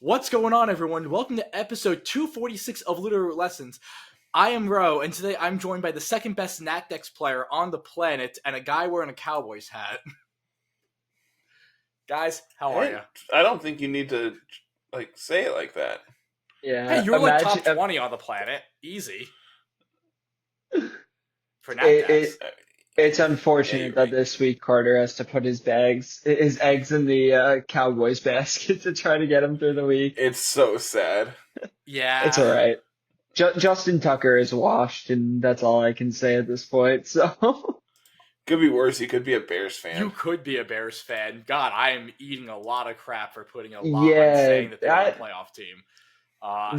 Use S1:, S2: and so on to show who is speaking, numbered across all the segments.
S1: What's going on, everyone? Welcome to episode 246 of Littleroot Lessons. I am Ro, and today I'm joined by the second best Natdex player on the planet and a guy wearing a Cowboys hat. Guys, how are you?
S2: I don't think you need to say it like that.
S1: Hey,
S3: Yeah,
S1: you're like top 20 on the planet. Easy. For
S3: it,
S1: Natdex.
S3: it it's
S2: Yeah,
S3: unfortunate
S2: you're
S3: that
S2: right.
S3: this week Carter has to put his eggs in the Cowboys basket to try to get him through the week.
S2: It's so sad.
S3: It's
S1: Yeah.
S3: all right. Justin Tucker is washed, and that's all I can say at this point. So
S2: Could be worse. He could be a Bears
S1: You
S2: fan.
S1: could be a Bears fan. God, I am eating a lot of crap for putting a lot on
S3: yeah,
S1: saying that they were a playoff team.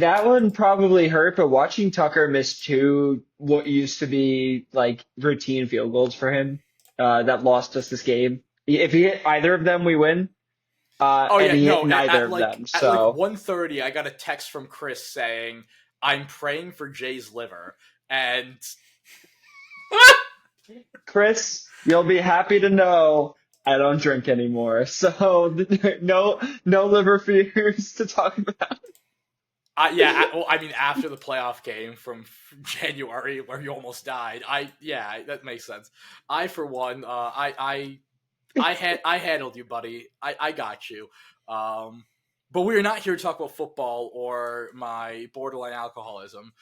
S3: that one probably hurt. But watching Tucker miss two what used to be like routine field goals for him, that lost us this game. If he hit either of them, we win.
S1: Oh
S3: And
S1: yeah,
S3: he hit
S1: no.
S3: neither of them.
S1: At like
S3: So
S1: 1:30, I got a text from Chris saying, "I'm praying for Jay's liver," and
S3: Chris, you'll be happy to know I don't drink anymore. So no liver fears to talk about.
S1: I mean, after the playoff game from January where you almost died, that makes sense. I, for one, I handled you, buddy. I got you. But we are not here to talk about football or my borderline alcoholism.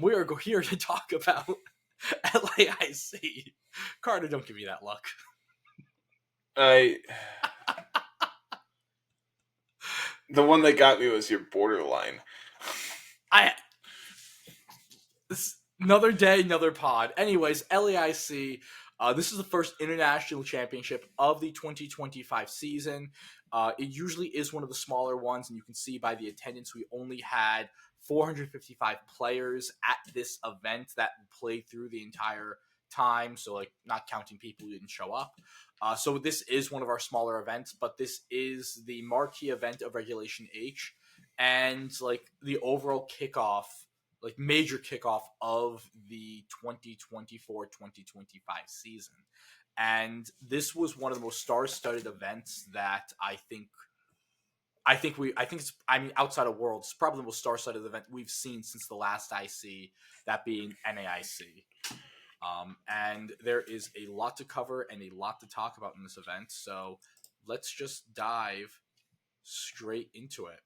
S1: We are here to talk about LAIC. Carter, don't give me that look.
S2: I the one that got me was your borderline.
S1: I Another day, another pod. Anyways, LAIC. This is the first international championship of the 2025 season. It usually is one of the smaller ones, and you can see by the attendance, we only had 455 players at this event that played through the entire time. So, like, not counting people who didn't show up. So this is one of our smaller events, but this is the marquee event of Regulation H, and like the overall kickoff, like major kickoff of the 2024-2025 season. And this was one of the most star-studded events that I mean, outside of Worlds, it's probably the most star-studded event we've seen since the last IC, that being NAIC. And there is a lot to cover and a lot to talk about in this event, so let's just dive straight into it.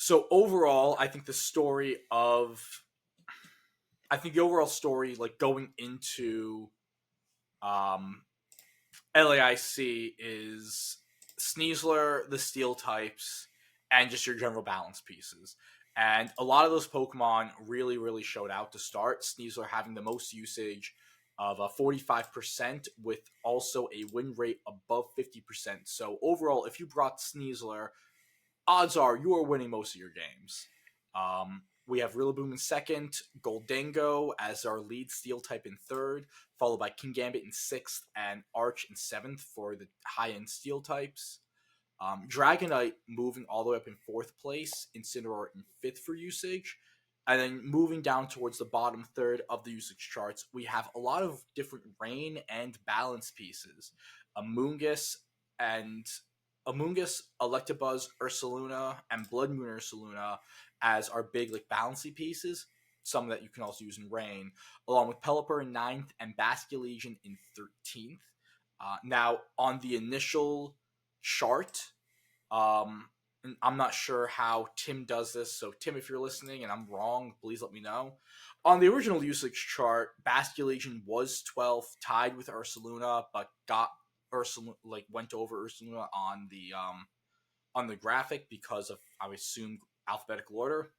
S1: So overall, the overall story, like going into LAIC, is Sneasler, the steel types, and just your general balance pieces. And a lot of those Pokemon really, really showed out to start. Sneasler having the most usage of 45%, with also a win rate above 50%. So overall, if you brought Sneasler, odds are you are winning most of your games. We have Rillaboom in second, Goldango as our lead steel type in third, followed by Kingambit in sixth and Arch in seventh for the high-end steel types. Dragonite moving all the way up in fourth place, Incineroar in fifth for usage. And then moving down towards the bottom third of the usage charts, we have a lot of different rain and balance pieces. Amoonguss and Electabuzz, Ursaluna, and Blood Moon Ursaluna as our big like balancy pieces. Some that you can also use in rain, along with Pelipper in ninth and Basculegion in 13th. Now on the initial chart, and I'm not sure how Tim does this, so Tim, if you're listening and I'm wrong, please let me know. On the original usage chart, Basculegion was 12th, tied with Ursaluna, but got Ursaluna, like went over Ursaluna on the graphic because of, I assume, alphabetical order.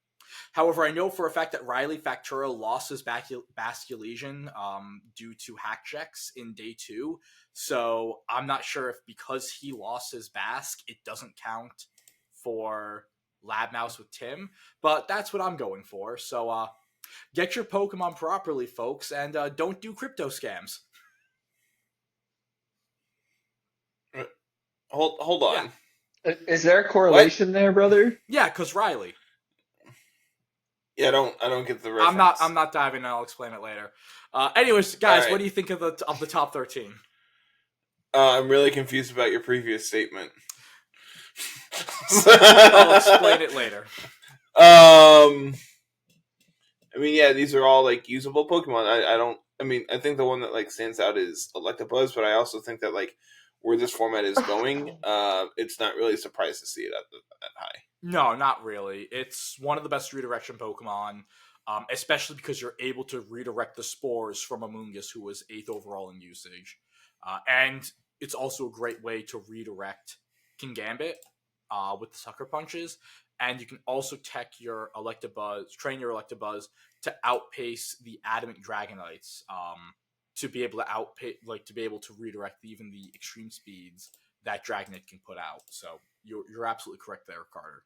S1: However, I know for a fact that Riley Facturo lost his Basculegion due to hack checks in day 2. So I'm not sure if because he lost his Bask, it doesn't count for Lab Mouse with Tim. But that's what I'm going for. So get your Pokemon properly, folks, and don't do crypto scams.
S2: Hold
S1: Yeah.
S2: on.
S3: Is there a
S2: What?
S3: correlation there, brother?
S1: Yeah, because Riley.
S2: Yeah, I don't get the reference.
S1: I'm not diving in. I'll explain it later. Anyways,
S2: All
S1: guys, what
S2: right.
S1: do you think of the top 13?
S2: I'm really confused about your previous statement.
S1: I'll explain it later.
S2: I mean, yeah, these are all like usable Pokemon. I don't. I mean, I think the one that like stands out is Electabuzz, but I also think that like where this format is going, it's not really a surprise to see it that high.
S1: No, not really. It's one of the best redirection Pokemon, especially because you're able to redirect the spores from Amoonguss, who was 8th overall in usage. And it's also a great way to redirect Kingambit with the Sucker Punches. And you can also tech your Electabuzz, train your Electabuzz to outpace the Adamant Dragonites, to be able to to be able to redirect even the extreme speeds that Dragonite can put out. So you're absolutely correct there, Carter.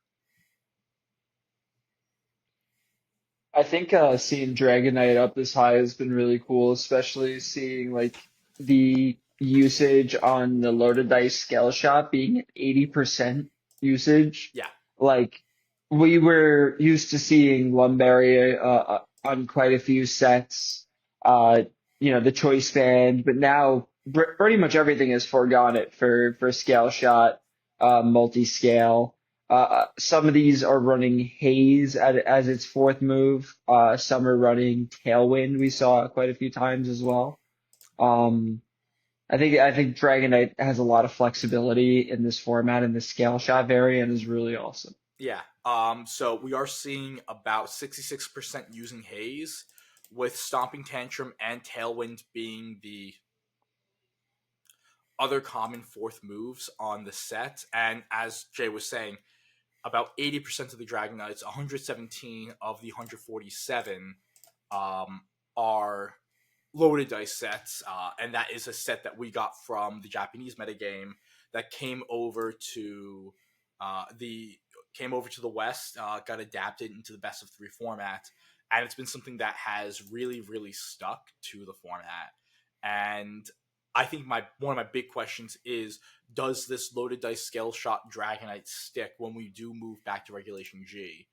S3: I think seeing Dragonite up this high has been really cool, especially seeing like the usage on the loaded dice scale shot being at 80% usage.
S1: Yeah.
S3: Like we were used to seeing Lumberry on quite a few sets, uh, the choice band, but now pretty much everything has foregone it for scale shot, multi-scale. Some of these are running Haze as its fourth move. Some are running Tailwind. We saw quite a few times as well. Um, I think Dragonite has a lot of flexibility in this format, and the scale shot variant is really awesome.
S1: Yeah. So we are seeing about 66% using Haze, with Stomping Tantrum and Tailwind being the other common fourth moves on the set. And as Jay was saying, about 80% of the Dragonites, 117 of the 147, are loaded dice sets, and that is a set that we got from the Japanese metagame that came over to the West, got adapted into the best of three format, and it's been something that has really, really stuck to the format. And I think one of my big questions is, does this loaded dice scale shot Dragonite stick when we do move back to Regulation G?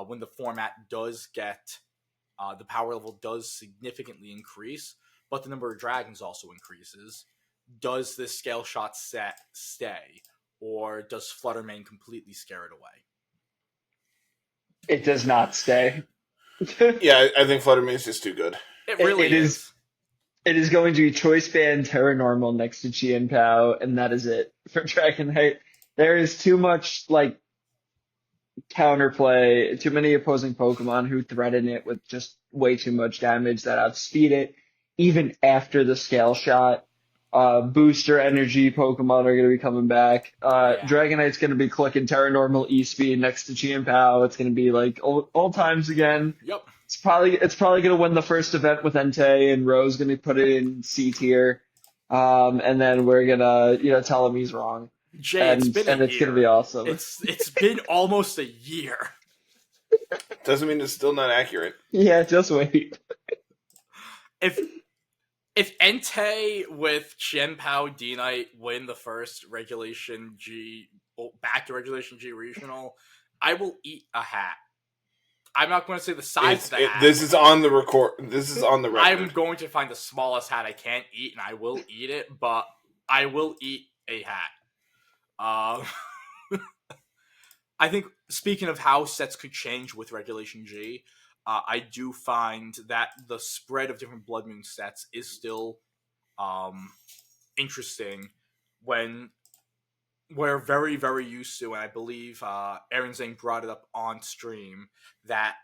S1: When the format does get the power level does significantly increase, but the number of dragons also increases. Does this scale shot set stay, or does Fluttermane completely scare it away?
S3: It does not stay.
S2: Yeah, I think Fluttermane is just too good.
S1: It
S3: It,
S1: really
S3: it is
S1: is.
S3: it is going to be Choice Band Terra Normal next to Chien Pao, and that is it for Dragonite. There is too much like counterplay, too many opposing Pokemon who threaten it with just way too much damage that outspeed it, even after the scale shot. Booster energy Pokemon are going to be coming back.
S1: Yeah.
S3: Dragonite's going to be clicking Terra Normal E-Speed next to Chien Pao. It's going to be like old times again.
S1: Yep.
S3: It's probably going to win the first event with Entei, and Ro's going to put it in C tier. And then we're gonna, tell him he's wrong,
S1: Jay, it's
S3: and
S1: been a
S3: it's going to
S1: year.
S3: be awesome.
S1: It's been almost a year.
S2: Doesn't mean it's still not accurate.
S3: Yeah, just wait.
S1: If Entei with Chien-Pao D-Knight win the first Regulation G, back to Regulation G regional, I will eat a hat. I'm not going to say the size of the hat.
S2: This is on the record. This is on the record.
S1: I'm going to find the smallest hat I can't eat, and I will eat it, but I will eat a hat. I think, speaking of how sets could change with Regulation G, I do find that the spread of different Blood Moon sets is still interesting when we're very, very used to, and I believe Aaron Zane brought it up on stream, that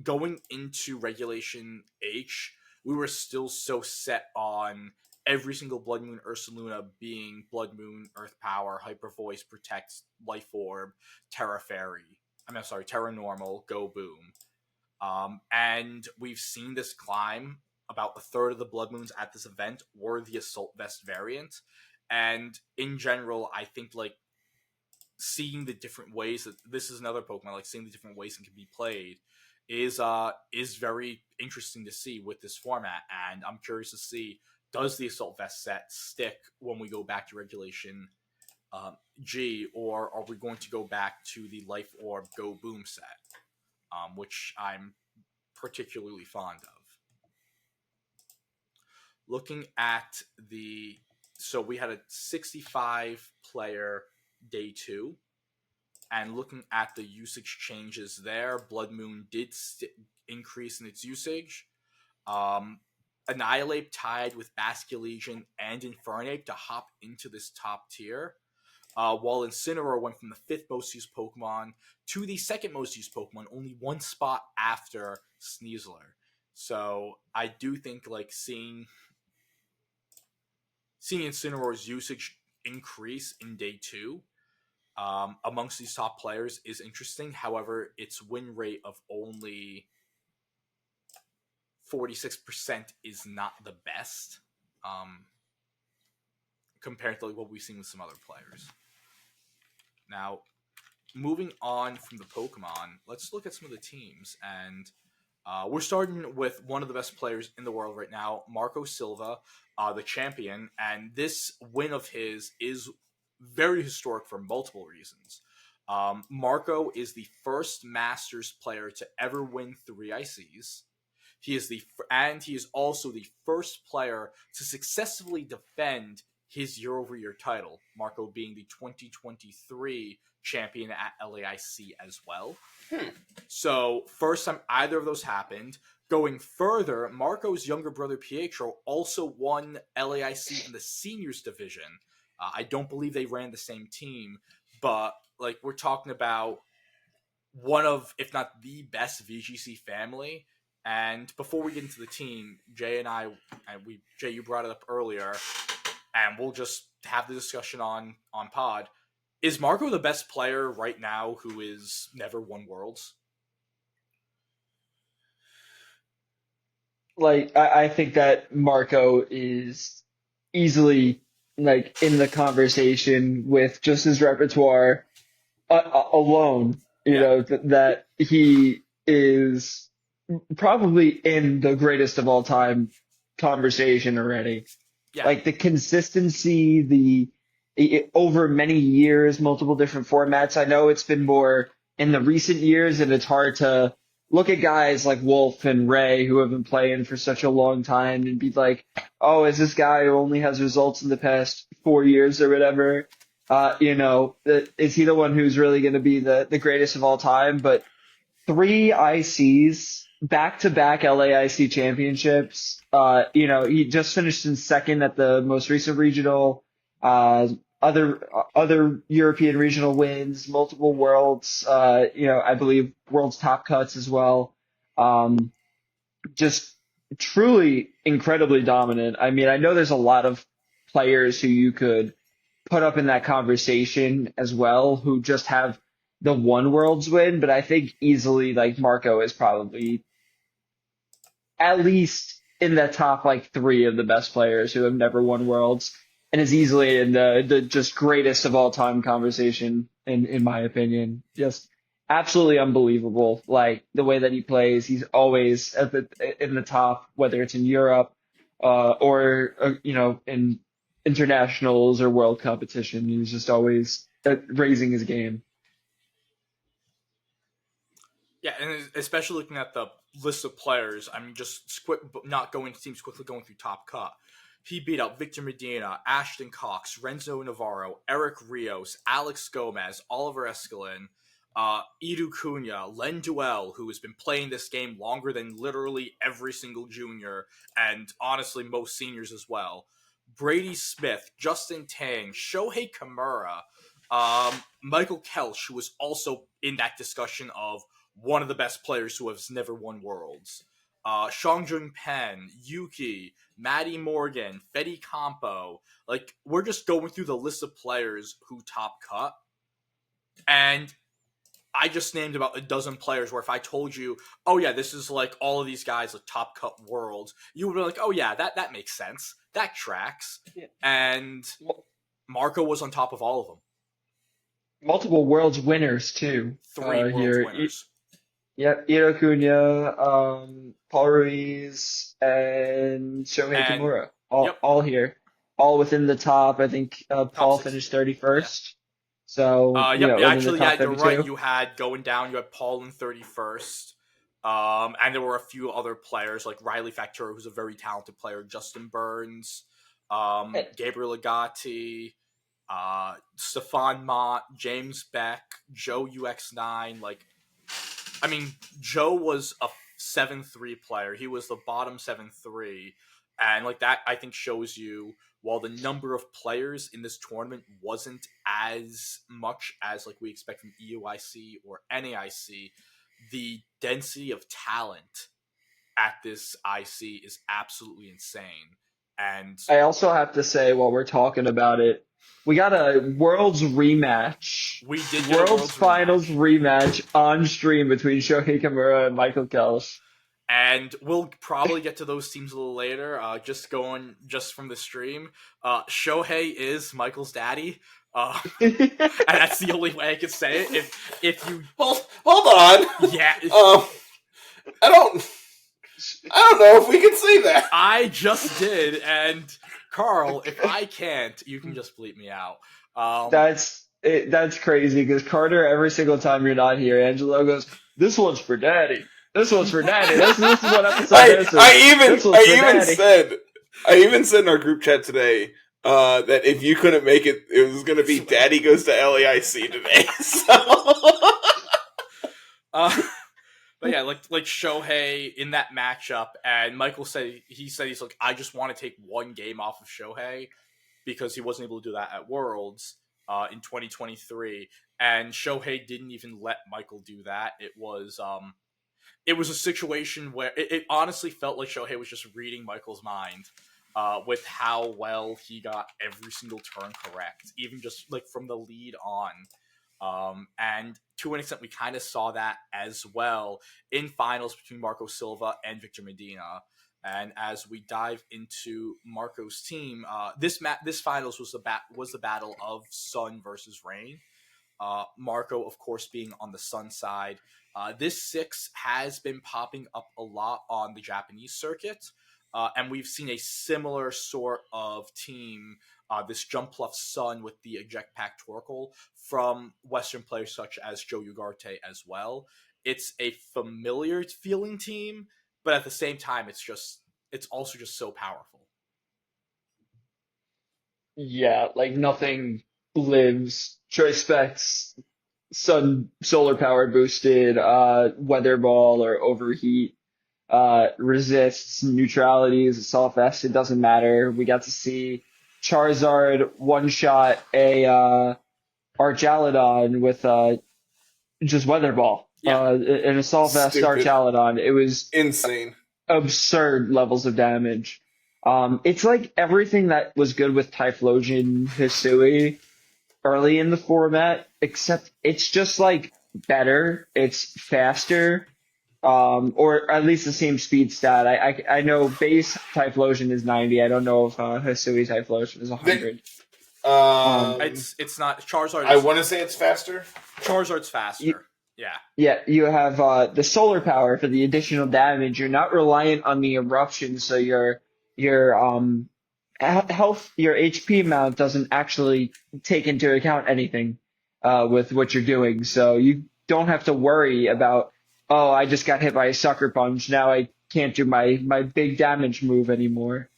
S1: going into Regulation H, we were still so set on every single Blood Moon Ursaluna being Blood Moon, Earth Power, Hyper Voice, Protect, Life Orb, Terra Fairy. Terra Normal, Go Boom. And we've seen this climb. About a third of the Blood Moons at this event were the Assault Vest variant. And in general, I think seeing the different ways that this is another Pokemon, seeing the different ways it can be played is very interesting to see with this format. And I'm curious to see, does the Assault Vest set stick when we go back to Regulation G, or are we going to go back to the Life Orb Go Boom set, which I'm particularly fond of. Looking at the So we had a 65 player day 2, and looking at the usage changes there, Blood Moon did increase in its usage. Annihilate tied with Basculegion and Infernape to hop into this top tier. While Incineroar went from the 5th most used Pokemon to the 2nd most used Pokemon, only one spot after Sneasler. So I do think like seeing Incineroar's usage increase in day 2 amongst these top players is interesting. However, its win rate of only 46% is not the best compared to like what we've seen with some other players. Now, moving on from the Pokemon, let's look at some of the teams. And we're starting with one of the best players in the world right now, Marco Silva, the champion. And this win of his is very historic for multiple reasons. Marco is the first Masters player to ever win 3 ICs. He is also the first player to successfully defend his year-over-year title, Marco being the 2023 champion at LAIC as well. So, first time either of those happened. Going further, Marco's younger brother Pietro also won LAIC in the seniors division. I don't believe they ran the same team, but like we're talking about one of, if not the best VGC family. And before we get into the team, Jay, you brought it up earlier, and we'll just have the discussion on pod. Is Marco the best player right now who is never won Worlds?
S3: Like, I think that Marco is easily like in the conversation with just his repertoire alone. You
S1: Yeah.
S3: know that he is probably in the greatest of all time conversation already.
S1: Yeah.
S3: Like the consistency, over many years, multiple different formats. I know it's been more in the recent years, and it's hard to look at guys like Wolf and Ray who have been playing for such a long time and be like, oh, is this guy who only has results in the past 4 years or whatever? Is he the one who's really going to be the greatest of all time? But 3 ICs, back-to-back LAIC championships. He just finished in 2nd at the most recent regional. Other European regional wins, multiple worlds. I believe worlds top cuts as well. Just truly incredibly dominant. I mean, I know there's a lot of players who you could put up in that conversation as well who just have the one worlds win, but I think easily like Marco is probably at least in the top like 3 of the best players who have never won worlds, and is easily in the just greatest of all time conversation in my opinion. Just absolutely unbelievable. Like the way that he plays, he's always in the top, whether it's in Europe or in internationals or world competition. He's just always raising his game.
S1: Yeah, and especially looking at the list of players, I'm just not going to teams, quickly going through top cut. He beat out Victor Medina, Ashton Cox, Renzo Navarro, Eric Rios, Alex Gomez, Oliver Escalin, Edu Cunha, Len Duell, who has been playing this game longer than literally every single junior, and honestly most seniors as well. Brady Smith, Justin Tang, Shohei Kimura, Michael Kelch, who was also in that discussion of one of the best players who has never won Worlds. Shangjung Pen, Yuki, Maddie Morgan, Fetty Campo. Like, we're just going through the list of players who top cut. And I just named about a dozen players where if I told you, oh yeah, this is like all of these guys like top cut Worlds, you would be like, oh yeah, that makes sense. That tracks. Yeah. And Marco was on top of all of them.
S3: Multiple Worlds winners too.
S1: 3 Worlds winners.
S3: Yep, Ito Cunha, Paul Ruiz, and Shohei Kimura. All here. All within the top. I think Paul finished 31st. Yeah. So,
S1: you're right. You had Paul in 31st. And there were a few other players like Riley Factura, who's a very talented player, Justin Burns, Gabriel Agati, Stefan Mott, James Beck, Joe UX9. Like, I mean, Joe was a 7-3 player. He was the bottom 7-3. And, like, that, I think, shows you, while the number of players in this tournament wasn't as much as, like, we expect from EUIC or NAIC, the density of talent at this IC is absolutely insane. And
S3: I also have to say, while we're talking about it, we got a Worlds rematch,
S1: we did get a
S3: Worlds
S1: Worlds
S3: Finals
S1: rematch.
S3: rematch on stream between Shohei Kimura and Michael Kelsch.
S1: And we'll probably get to those teams a little later. Just from the stream, Shohei is Michael's daddy, and that's the only way I can say it. If you
S2: hold on,
S1: yeah,
S2: I don't know if we can say that.
S1: I just did, and Carl, if I can't, you can just bleep me out.
S3: That's crazy because Carter, every single time you're not here, Angelo goes, "This one's for Daddy. This one's for Daddy. This is what episode this is."
S2: I even said in our group chat today that if you couldn't make it, it was going to be Daddy goes to LAIC today. So.
S1: But yeah, like Shohei in that matchup, and Michael said he's like, I just want to take one game off of Shohei because he wasn't able to do that at Worlds in 2023, and Shohei didn't even let Michael do that. It was a situation where it honestly felt like Shohei was just reading Michael's mind with how well he got every single turn correct, even just like from the lead on. And to an extent, we kind of saw that as well in finals between Marco Silva and Victor Medina. And as we dive into Marco's team, this finals was the battle of Sun versus Rain. Marco, of course, being on the Sun side. This 6 has been popping up a lot on the Japanese circuit, and we've seen a similar sort of team, this Jump Pluff Sun with the Eject Pack Torkoal, from Western players such as Joe Ugarte as well. It's a familiar feeling team, but at the same time, it's also just so powerful.
S3: Yeah, like nothing lives. Choice specs, solar power boosted, weather ball or overheat, resists, neutralities, soft vest, it doesn't matter. We got to see Charizard one shot a archaludon with just weather ball.
S1: Yeah.
S3: An assault vest
S2: Stupid.
S3: archaludon. It was
S2: Insane.
S3: absurd levels of damage. It's like everything that was good with Typhlosion Hisui early in the format, except it's just like better, it's faster, or at least the same speed stat. I know base Typhlosion is 90. I don't know if Hisui Typhlosion is 100.
S1: It's not Charizard.
S2: I want to say it's faster.
S1: Charizard's faster.
S3: Yeah, you have the solar power for the additional damage. You're not reliant on the eruption, so your health, your HP amount doesn't actually take into account anything with what you're doing. So you don't have to worry about, oh, I just got hit by a sucker punch. Now I can't do my big damage move anymore.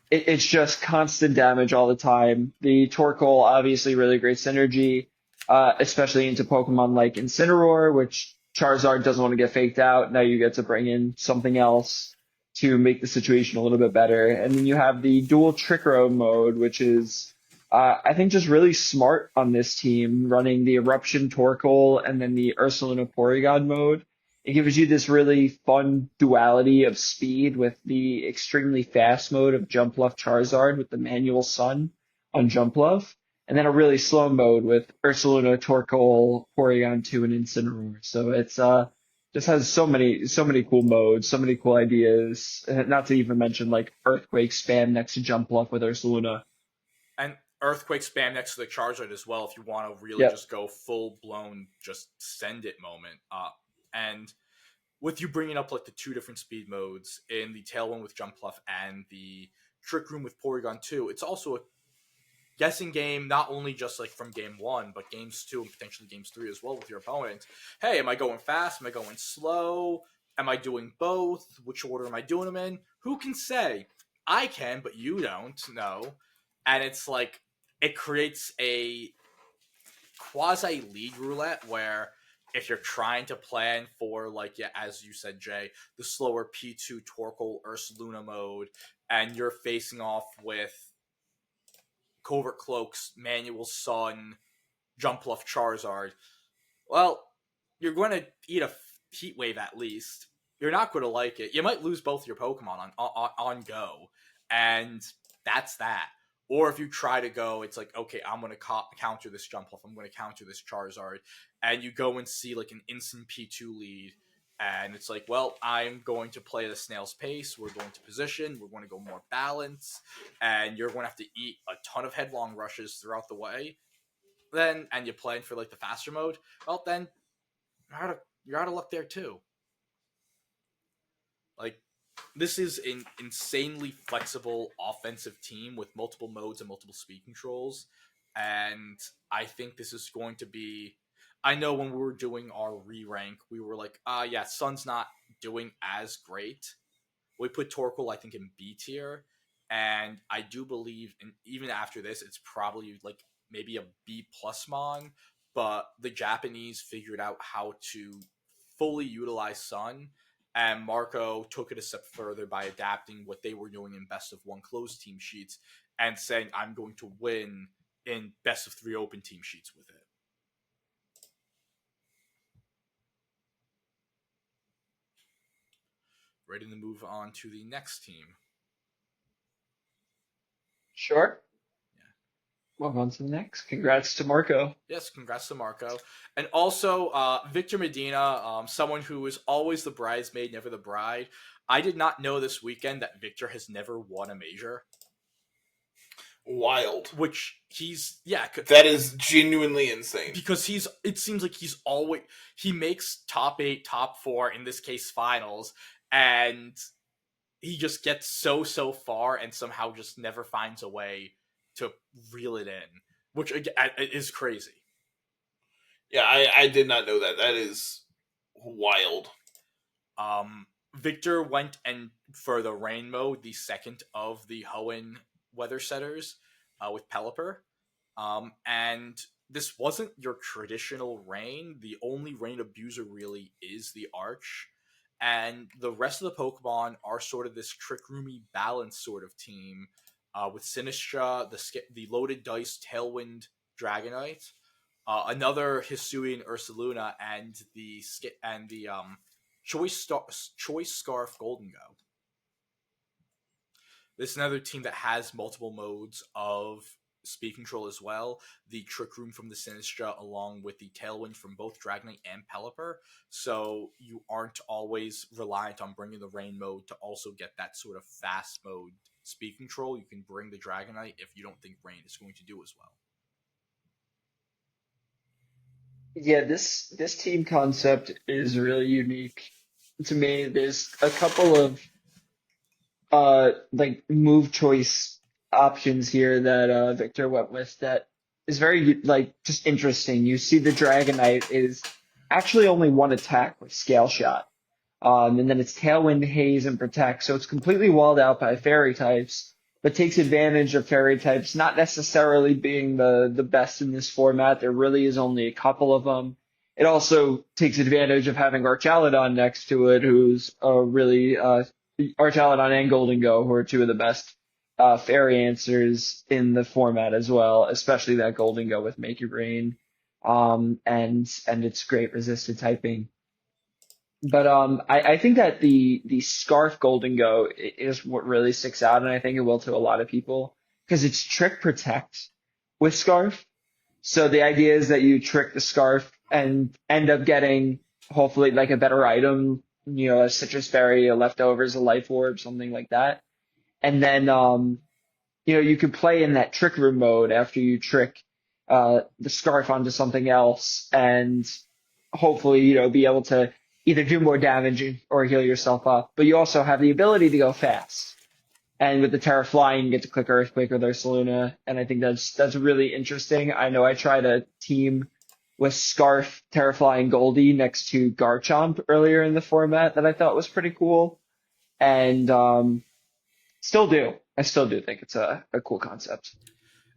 S3: It's just constant damage all the time. The Torkoal, obviously really great synergy, especially into Pokemon like Incineroar, which Charizard doesn't want to get faked out. Now you get to bring in something else to make the situation a little bit better. And then you have the dual Trick Row mode, which is, I think, just really smart on this team, running the Eruption Torkoal and then the Ursaluna Porygon mode. It gives you this really fun duality of speed with the extremely fast mode of Jumpluff Charizard with the manual Sun on Jumpluff, and then a really slow mode with Ursaluna Torkoal, Porygon 2, and Incineroar. So it's just has so many cool modes, so many cool ideas. Not to even mention like Earthquake spam next to Jumpluff with Ursaluna.
S1: And Earthquake spam next to the Charizard as well if you want to really just go full blown, just send it moment. And with you bringing up like the 2 different speed modes in the Tailwind with Jumpluff and the Trick Room with Porygon 2, it's also a guessing game, not only just like from game 1, but games 2 and potentially games 3 as well with your opponent. Hey, am I going fast? Am I going slow? Am I doing both? Which order am I doing them in? Who can say? I can, but you don't know. And it's like, it creates a quasi league roulette where if you're trying to plan for, like, yeah, as you said, Jay, the slower P2 Torkoal Ursaluna mode, and you're facing off with Covert Cloak's Manual Sun, Jumpluff Charizard, well, you're going to eat a heat wave at least. You're not going to like it. You might lose both your Pokemon on go, and that's that. Or if you try to go, it's like, okay, I'm going to counter this Jumpluff. I'm going to counter this Charizard, and you go and see like an instant P2 lead, and it's like, well, I'm going to play the snail's pace. We're going to position. We're going to go more balance, and you're going to have to eat a ton of headlong rushes throughout the way. Then, and you plan for like the faster mode, well, then you're out of luck there too. Like, this is an insanely flexible offensive team with multiple modes and multiple speed controls, and I think this is going to be. I know when we were doing our re-rank, we were like, yeah, Sun's not doing as great. We put Torkoal, I think, in B tier, and I do believe, and even after this, it's probably like maybe a B plus mon. But the Japanese figured out how to fully utilize Sun, and Marco took it a step further by adapting what they were doing in best of one closed team sheets and saying, "I'm going to win in best of three open team sheets with it." Ready to move on to the next team.
S3: Sure.
S1: Yeah.
S3: Move on to the next. Congrats to Marco.
S1: Yes, congrats to Marco. And also, Victor Medina, someone who is always the bridesmaid, never the bride. I did not know this weekend that Victor has never won a major.
S2: Wild.
S1: Which
S2: that is genuinely insane.
S1: Because it seems like he makes top 8, top 4, in this case finals, and he just gets so far and somehow just never finds a way to reel it in, which again is crazy.
S2: Yeah, I did not know that. That is wild.
S1: Victor went and for the rain mode, the second of the Hoenn weather setters, with Pelipper. And this wasn't your traditional rain. The only rain abuser really is the Arch. And the rest of the Pokemon are sort of this Trick Roomy balance sort of team, with Sinistra, the Loaded Dice, Tailwind, Dragonite, another Hisuian Ursaluna, and the Choice Scarf Golden Go. This is another team that has multiple modes of speed control as well. The Trick Room from the Sinistra, along with the Tailwind from both Dragonite and Pelipper. So you aren't always reliant on bringing the Rain mode to also get that sort of fast mode speed control. You can bring the Dragonite if you don't think Rain is going to do as well.
S3: Yeah, this team concept is really unique to me. There's a couple of like move choice options here that Victor went with that is very like just interesting. You see the Dragonite is actually only one attack with Scale Shot. And then it's Tailwind, Haze, and Protect. So it's completely walled out by Fairy types, but takes advantage of Fairy types not necessarily being the best in this format. There really is only a couple of them. It also takes advantage of having Archaludon next to it, who's really Archaludon and Golden Go, who are two of the best Fairy answers in the format as well, especially that Golden Go with Make It Rain, and its great resisted typing. But I think that the Scarf Golden Go is what really sticks out, and I think it will to a lot of people because it's Trick Protect with Scarf. So the idea is that you trick the Scarf and end up getting hopefully like a better item, a Citrus Berry, a Leftovers, a Life Orb, something like that. And then you could play in that Trick Room mode after you trick the Scarf onto something else, and hopefully be able to either do more damage or heal yourself up. But you also have the ability to go fast. And with the Terra Flying, you get to click Earthquake with Ursaluna, and I think that's really interesting. I know I tried a team with Scarf, Terra Flying, Goldie next to Garchomp earlier in the format that I thought was pretty cool. And Still do. I still do think it's a cool concept.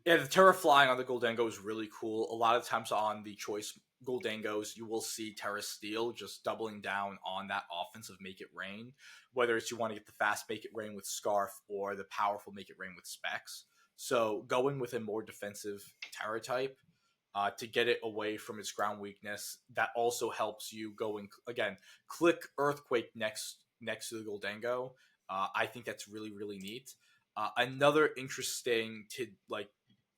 S1: Yeah, the Terra flying on the Goldengo is really cool. A lot of times on the choice Goldengos, you will see Terra Steel just doubling down on that offensive Make It Rain. Whether it's you want to get the fast Make It Rain with Scarf or the powerful Make It Rain with Specs. So going with a more defensive Terra type to get it away from its ground weakness, that also helps you going again. Click Earthquake next to the Goldengo. I think that's really really neat. Another interesting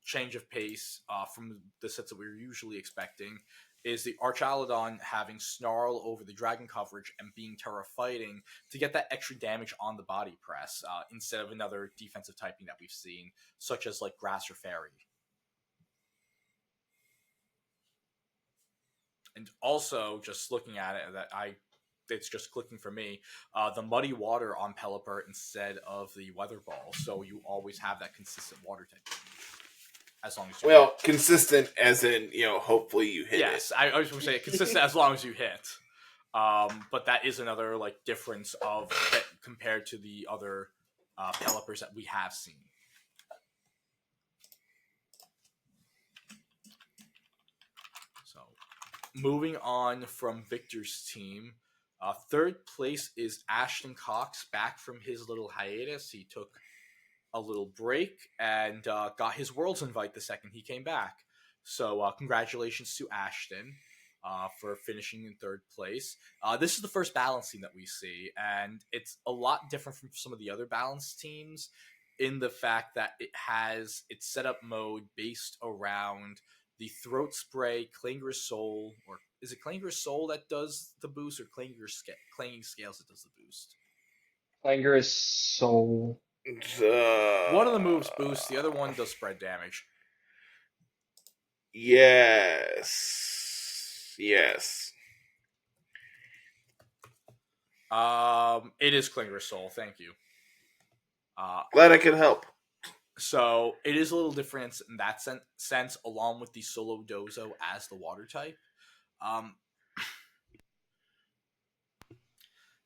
S1: change of pace from the sets that we were usually expecting is the Archaludon having Snarl over the Dragon coverage and being Terra fighting to get that extra damage on the body press instead of another defensive typing that we've seen, such as like Grass or Fairy. And also, just looking at it, it's just clicking for me. The Muddy Water on Pelipper instead of the Weather Ball, so you always have that consistent water type. As long as you hit.
S2: Consistent as in, hopefully you hit it.
S1: Yes, I was going to say consistent as long as you hit. But that is another difference of compared to the other Pelippers that we have seen. So, moving on from Victor's team, third place is Ashton Cox, back from his little hiatus. He took a little break and got his Worlds invite the second he came back. So congratulations to Ashton for finishing in third place. This is the first balance team that we see, and it's a lot different from some of the other balance teams in the fact that it has its setup mode based around the Throat Spray, Clangorous Soul, or is it Clangorous Soul that does the boost, or Clanging Scales that does the boost?
S3: Clangorous Soul.
S1: One of the moves boosts, the other one does spread damage.
S2: Yes.
S1: It is Clangorous Soul, thank you.
S2: Glad I could help.
S1: So, it is a little different in that sense, along with the Solo Dozo as the water type.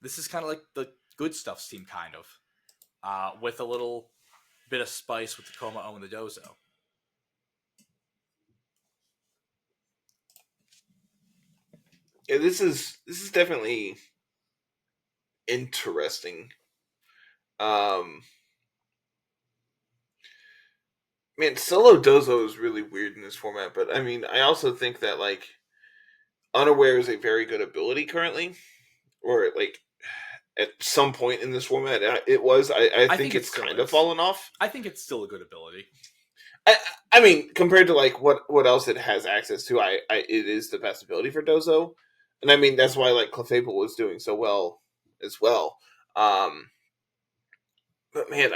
S1: This is kind of like the Good Stuff's team, kind of. With a little bit of spice with the Kommo-o and the Dozo.
S2: Yeah, this is definitely interesting. Man, Solo Dozo is really weird in this format, but I mean, I also think that Unaware is a very good ability currently, or at some point in this format, it was. I think it's kind of fallen off.
S1: I think it's still a good ability.
S2: I mean, compared to what else it has access to, it is the best ability for Dozo, and I mean that's why Clefable was doing so well as well. But man,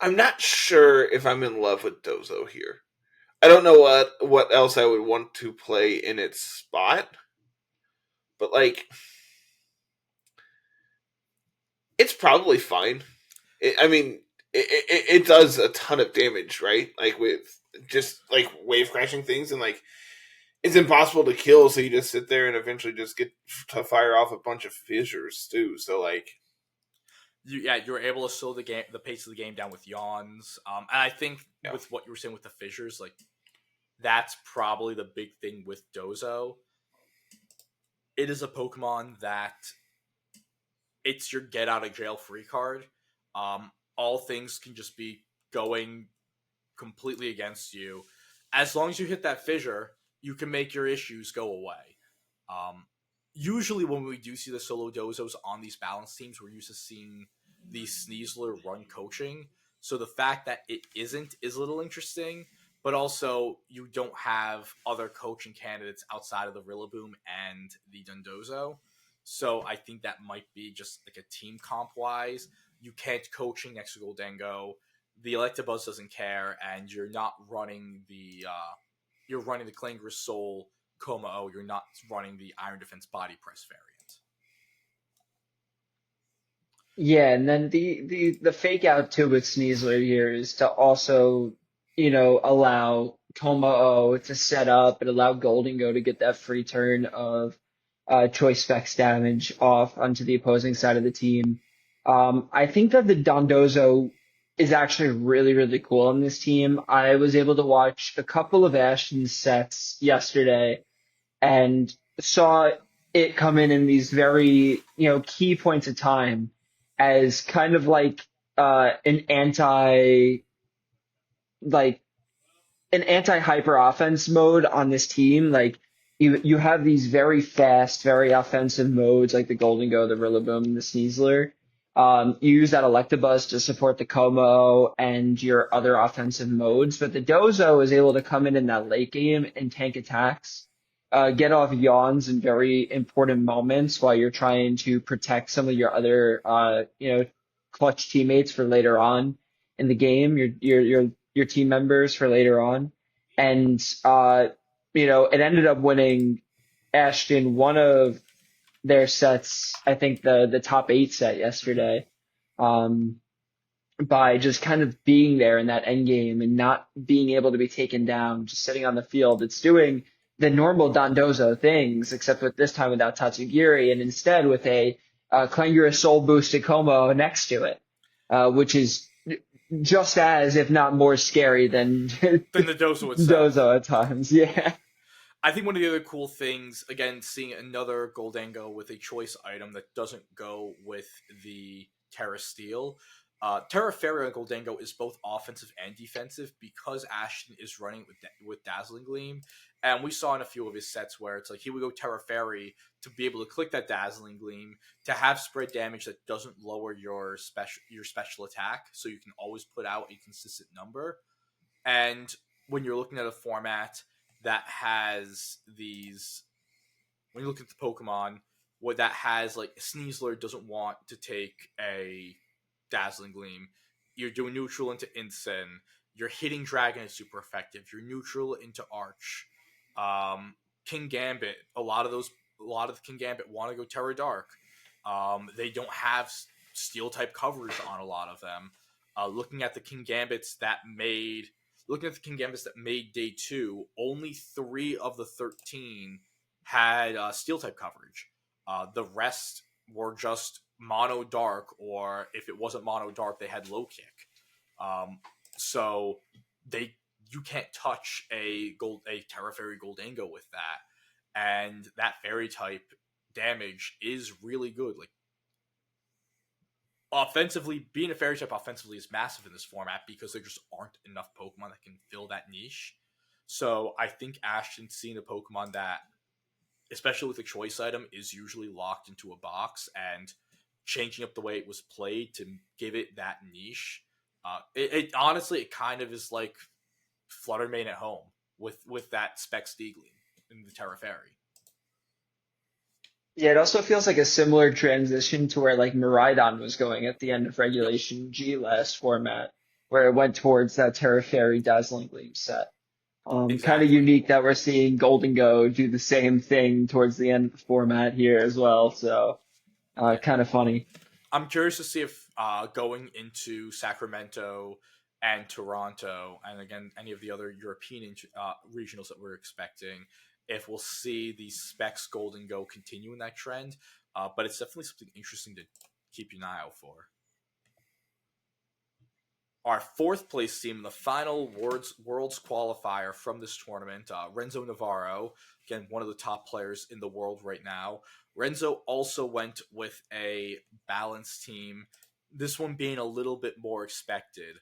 S2: I'm not sure if I'm in love with Dozo here. I don't know what else I would want to play in its spot. But it's probably fine. It does a ton of damage, right? With just wave crashing things, and it's impossible to kill. So you just sit there and eventually just get to fire off a bunch of fissures too. So
S1: you're able to slow the pace of the game down with yawns. And I think with what you were saying with the fissures, that's probably the big thing with Dozo. It is a Pokemon that it's your get out of jail free card. All things can just be going completely against you. As long as you hit that fissure, you can make your issues go away. Usually when we do see the Solo Dozos on these balance teams, we're used to seeing the Sneasler run coaching. So the fact that it isn't is a little interesting, but also you don't have other coaching candidates outside of the Rillaboom and the Dondozo. So I think that might be just a team comp wise. You can't coaching next to Goldengo. The Electabuzz doesn't care, and you're not running the Clangorous Soul Kommo-o. You're not running the Iron Defense Body Press variant.
S3: Yeah, and then the fake out too with Sneasler here is to also, allow Kommo-o to set up and allow Goldengo to get that free turn of choice specs damage off onto the opposing side of the team. I think that the Dondozo is actually really, really cool on this team. I was able to watch a couple of Ashton's sets yesterday and saw it come in these very, key points of time as kind of an like anti-hyper offense mode on this team. Like you have these very fast, very offensive modes like the Golden Go, the Rillaboom, the Sneasler. You use that Electabuzz to support the Como and your other offensive modes, but the Dozo is able to come in that late game and tank attacks, get off yawns in very important moments while you're trying to protect some of your other, clutch teammates for later on in the game. Your team members for later on, and it ended up winning Ashton one of their sets. I think the top 8 set yesterday, um, by just kind of being there in that end game and not being able to be taken down, just sitting on the field. It's doing the normal Dondozo things, except with this time without Tatsugiri, and instead with a Clangorous Soul boosted Como next to it, which is just as, if not more scary than
S1: Than the Dozo itself.
S3: Dozo at times. Yeah.
S1: I think one of the other cool things, again, seeing another Goldango with a choice item that doesn't go with the Terra Steel. Terra Fairy on Goldango is both offensive and defensive because Ashton is running with Dazzling Gleam. And we saw in a few of his sets where it's like he would go Terra Fairy to be able to click that Dazzling Gleam, to have spread damage that doesn't lower your special attack, so you can always put out a consistent number. And when you're looking at a format that has these, when you look at the Pokemon, what that has, like Sneasler doesn't want to take a Dazzling Gleam. You're doing neutral into Incin. You're hitting Dragon is super effective. You're neutral into Arch. King Gambit. A lot of the King Gambit want to go Terra Dark. They don't have Steel type coverage on a lot of them. Looking at the King Gambits that made day 2, only 3 of the 13 had Steel type coverage. The rest were just mono dark, or if it wasn't mono dark, they had low kick. So you can't touch a Terra Fairy Goldango with that, and that fairy type damage is really good. Like offensively, being a fairy type offensively is massive in this format because there just aren't enough Pokemon that can fill that niche. So I think Ashton's seeing a Pokemon that, especially with a choice item, is usually locked into a box, and changing up the way it was played to give it that niche. It honestly, it kind of is like Fluttermane at home with that Spec Steegling in the Terra Fairy.
S3: Yeah, it also feels like a similar transition to where like Miraidon was going at the end of
S1: Yep,
S3: Regulation G last format, where it went towards that Terra Fairy Dazzling Gleam set. Kind of
S1: exactly.
S3: unique that we're seeing Golden Go do the same thing towards the end of the format here as well. So,
S1: Yeah,
S3: kind of funny.
S1: I'm curious to see if going into Sacramento and Toronto, and again any of the other European regionals that we're expecting, if we'll see the Specs Golden Go continue in that trend. But it's definitely something interesting to keep an eye out for. Our 4th place team in the final Worlds qualifier from this tournament, Renzo Navarro, again, one of the top players in the world right now. Renzo also went with a balanced team, this one being a little bit more expected,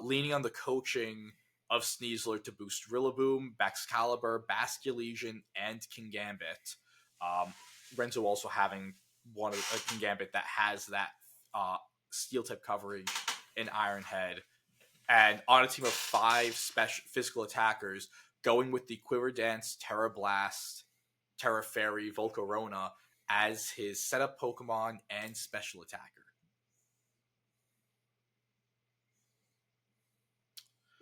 S1: leaning on the coaching of Sneasler to boost Rillaboom, Baxcalibur, Basculegion, and King Gambit. Renzo also having one of a King Gambit that has that Steel type coverage in Iron Head, and on a team of 5 special physical attackers, going with the Quiver Dance, Terra Blast, Terra Fairy, Volcarona as his setup Pokemon and special attacker.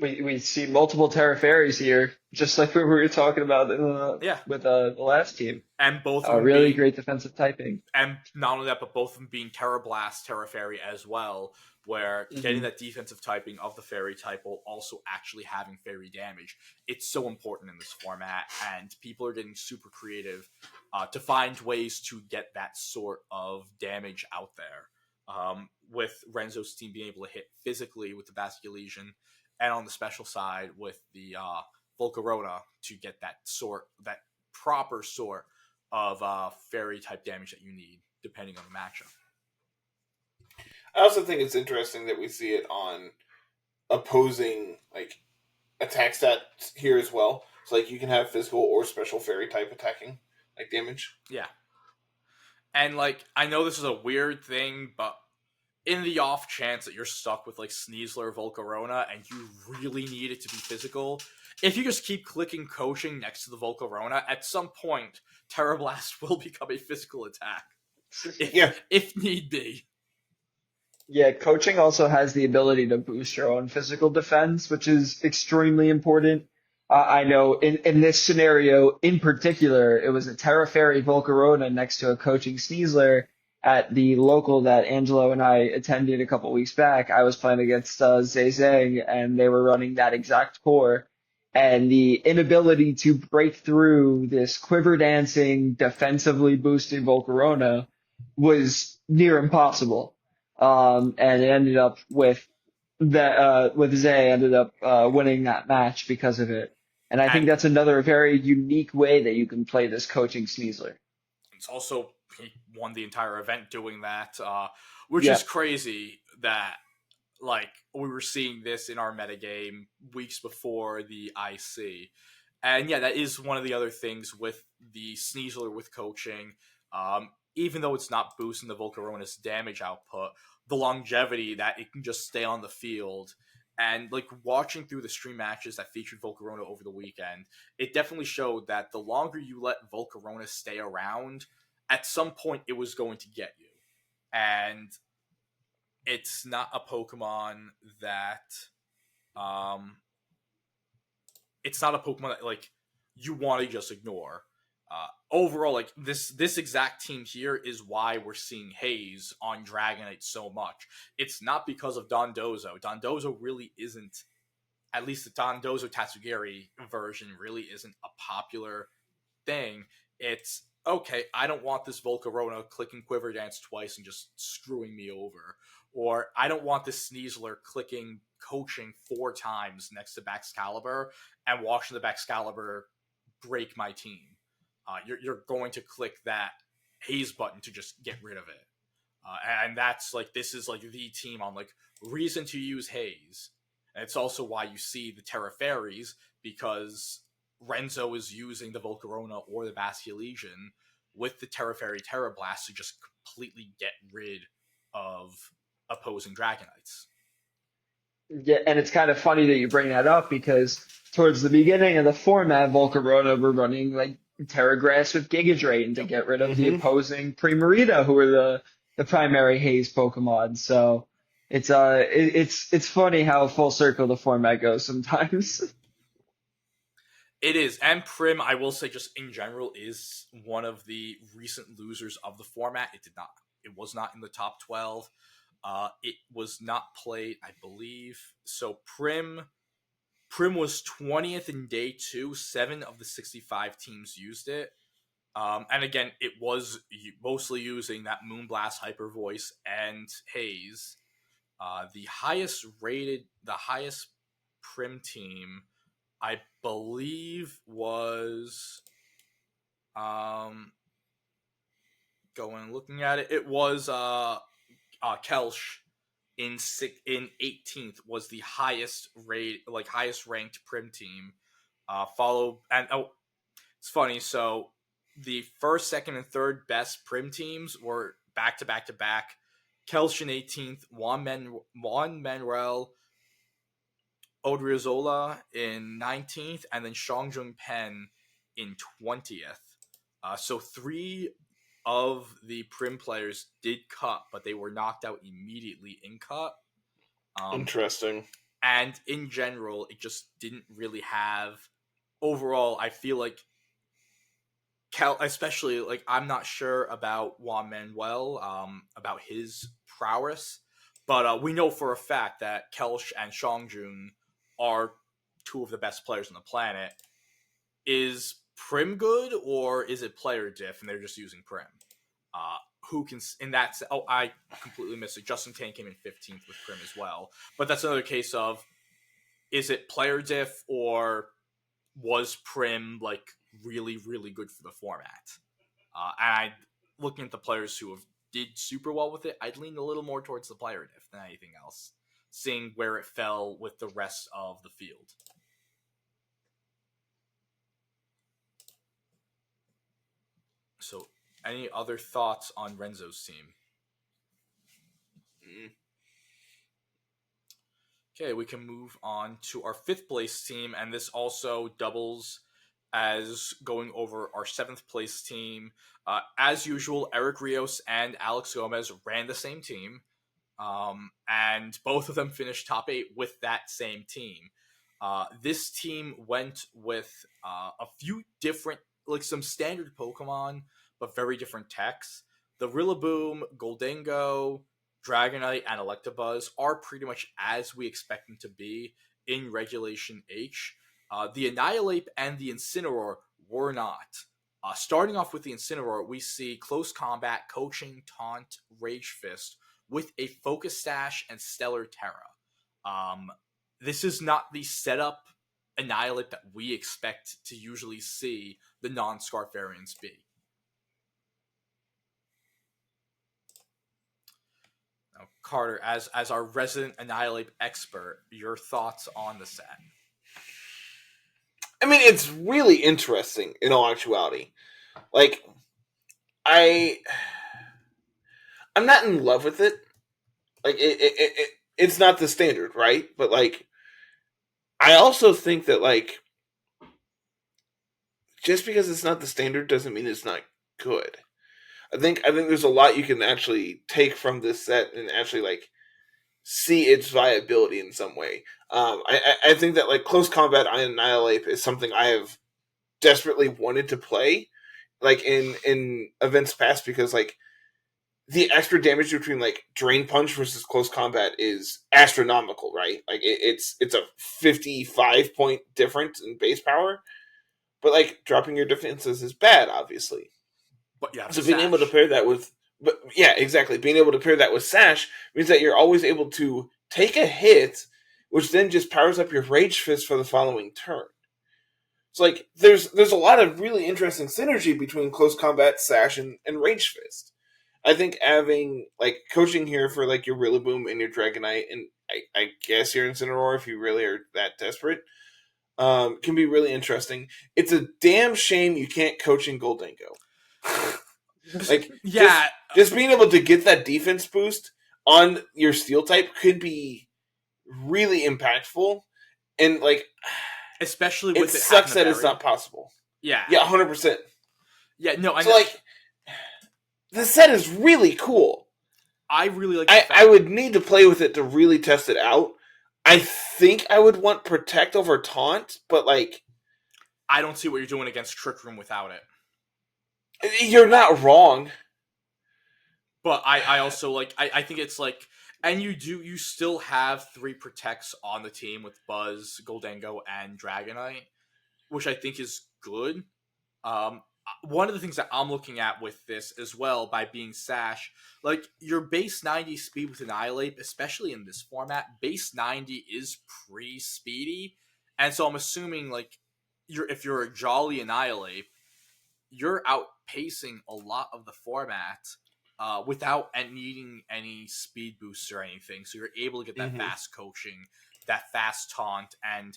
S3: We see multiple Terra Fairies here, just like we were talking about
S1: Yeah,
S3: with the last team.
S1: and both of them
S3: Really
S1: being,
S3: great defensive typing.
S1: and not only that, but both of them being Terra Blast, Terra Fairy as well, where getting
S3: Hmm.
S1: that defensive typing of the Fairy type while also actually having Fairy damage. It's so important in this format, and people are getting super creative to find ways to get that sort of damage out there. with Renzo's team being able to hit physically with the Basculegion, and on the special side with the Volcarona to get that proper sort of fairy type damage that you need depending on the matchup.
S2: I also think it's interesting that we see it on opposing like attack stats here as well. So like you can have physical or special fairy type attacking like damage.
S1: Yeah. And like I know this is a weird thing, but in the off chance that you're stuck with like Sneasler Volcarona and you really need it to be physical, if you just keep clicking coaching next to the Volcarona, at some point Terra Blast will become a physical attack. If need be.
S3: Yeah, coaching also has the ability to boost your own physical defense, which is extremely important. I know in this scenario in particular, it was a Terra Fairy Volcarona next to a coaching Sneasler at the local that Angelo and I attended a couple weeks back. I was playing against Zay and they were running that exact core. And the inability to break through this quiver dancing, defensively boosted Volcarona was near impossible. And it ended up with Zay ended up winning that match because of it. And I think that's another very unique way that you can play this coaching Sneasler.
S1: It's also he won the entire event doing that, which is crazy that like we were seeing this in our metagame weeks before the IC. And yeah, that is one of the other things with the Sneasler with coaching. Even though it's not boosting the Volcarona's damage output, the longevity that it can just stay on the field. And like watching through the stream matches that featured Volcarona over the weekend, it definitely showed that the longer you let Volcarona stay around, at some point it was going to get you. And it's not a Pokemon that like you want to just ignore. Overall, like this exact team here is why we're seeing Haze on Dragonite so much. It's not because of Dondozo. Dondozo really isn't, at least the Dondozo Tatsugiri version really isn't a popular thing. It's okay, I don't want this Volcarona clicking Quiver Dance twice and just screwing me over. Or I don't want this Sneasler clicking coaching 4 times next to Baxcalibur and watching the Baxcalibur break my team. You're going to click that Haze button to just get rid of it. And that's like, this is like the team on like reason to use Haze. And it's also why you see the Terra Fairies, because Renzo is using the Volcarona or the Basculegion with the Terra Fairy Terra Blast to just completely get rid of opposing Dragonites.
S3: Yeah, and it's kind of funny that you bring that up because towards the beginning of the format, Volcarona were running like Terragrass with Giga Drain to get rid of the opposing Primarita, who were the primary Haze Pokemon. So it's funny how full circle the format goes sometimes.
S1: It is, and Prim, I will say, just in general, is one of the recent losers of the format. It was not in the top 12. It was not played, I believe. So Prim was 20th in day 2. 7 of the 65 teams used it. And again, it was mostly using that Moonblast Hyper Voice and Haze. The highest Prim team, I believe, was looking at it. It was Kelsch in 18th was the highest ranked Prim team. Followed, and it's funny. So the first, second, and third best Prim teams were back to back to back. Kelsch in 18th, Juan Manuel Odriozola in 19th, and then Shangjung Pen in 20th. So 3 of the Prim players did cut, but they were knocked out immediately in cut.
S2: Interesting.
S1: And in general, it just didn't really have. Overall, I feel like especially like I'm not sure about Juan Manuel, about his prowess, but we know for a fact that Kelsch and Shangjun are 2 of the best players on the planet. Is Prim good, or is it player diff and they're just using Prim? who can in that. Oh, I completely missed it. Justin Tan came in 15th with Prim as well, but that's another case of, is it player diff, or was Prim like really really good for the format? And looking at the players who have did super well with it, I'd lean a little more towards the player diff than anything else, seeing where it fell with the rest of the field. So, any other thoughts on Renzo's team? Okay, we can move on to our 5th place team, and this also doubles as going over our 7th place team. As usual, Eric Rios and Alex Gomez ran the same team, and both of them finished top 8 with that same team. This team went with a few different, like some standard Pokemon, but very different techs. The Rillaboom, Goldengo, Dragonite, and Electabuzz are pretty much as we expect them to be in Regulation H. The Annihilate and the Incineroar were not. Starting off with the Incineroar, we see Close Combat, Coaching, Taunt, Rage Fist, with a Focus Sash and Stellar Terra. This is not the setup Annihilate that we expect to usually see the non-Scarf variants be. Now, Carter, as our resident Annihilate expert, your thoughts on the set?
S2: I mean, it's really interesting in all actuality. Like, I'm not in love with it. Like, it's not the standard, right? But, like, I also think that, like, just because it's not the standard doesn't mean it's not good. I think there's a lot you can actually take from this set and actually, like, see its viability in some way. I think that, like, Close Combat on Annihilate is something I have desperately wanted to play, like, in events past, because, like, the extra damage between, like, Drain Punch versus Close Combat is astronomical, right? Like, it's a 55 point difference in base power, but, like, dropping your defenses is bad, obviously.
S1: But yeah,
S2: so being able to pair that with, but yeah, exactly. Being able to pair that with Sash means that you're always able to take a hit, which then just powers up your Rage Fist for the following turn. So, like, there's a lot of really interesting synergy between Close Combat, Sash, and Rage Fist. I think having, like, coaching here for, like, your Rillaboom and your Dragonite, and I guess your Incineroar if you really are that desperate, can be really interesting. It's a damn shame you can't coach in Goldengo. Like,
S1: yeah,
S2: just being able to get that defense boost on your Steel type could be really impactful, and, like,
S1: especially with
S2: it sucks that it's not possible.
S1: Yeah,
S2: 100%.
S1: Yeah, no, I
S2: so, like, the set is really cool.
S1: I really like.
S2: I would need to play with it to really test it out. I think I would want Protect over Taunt, but, like,
S1: I don't see what you're doing against Trick Room without it.
S2: You're not wrong.
S1: But I also, like, I think it's, like, and you still have 3 Protects on the team with Buzz, Goldengo, and Dragonite, which I think is good. One of the things that I'm looking at with this as well, by being Sash, like, your base 90 speed with Annihilate, especially in this format, base 90 is pretty speedy. And so I'm assuming, like, if you're a Jolly Annihilate, you're outpacing a lot of the format without needing any speed boosts or anything. So you're able to get that fast coaching, that fast taunt, and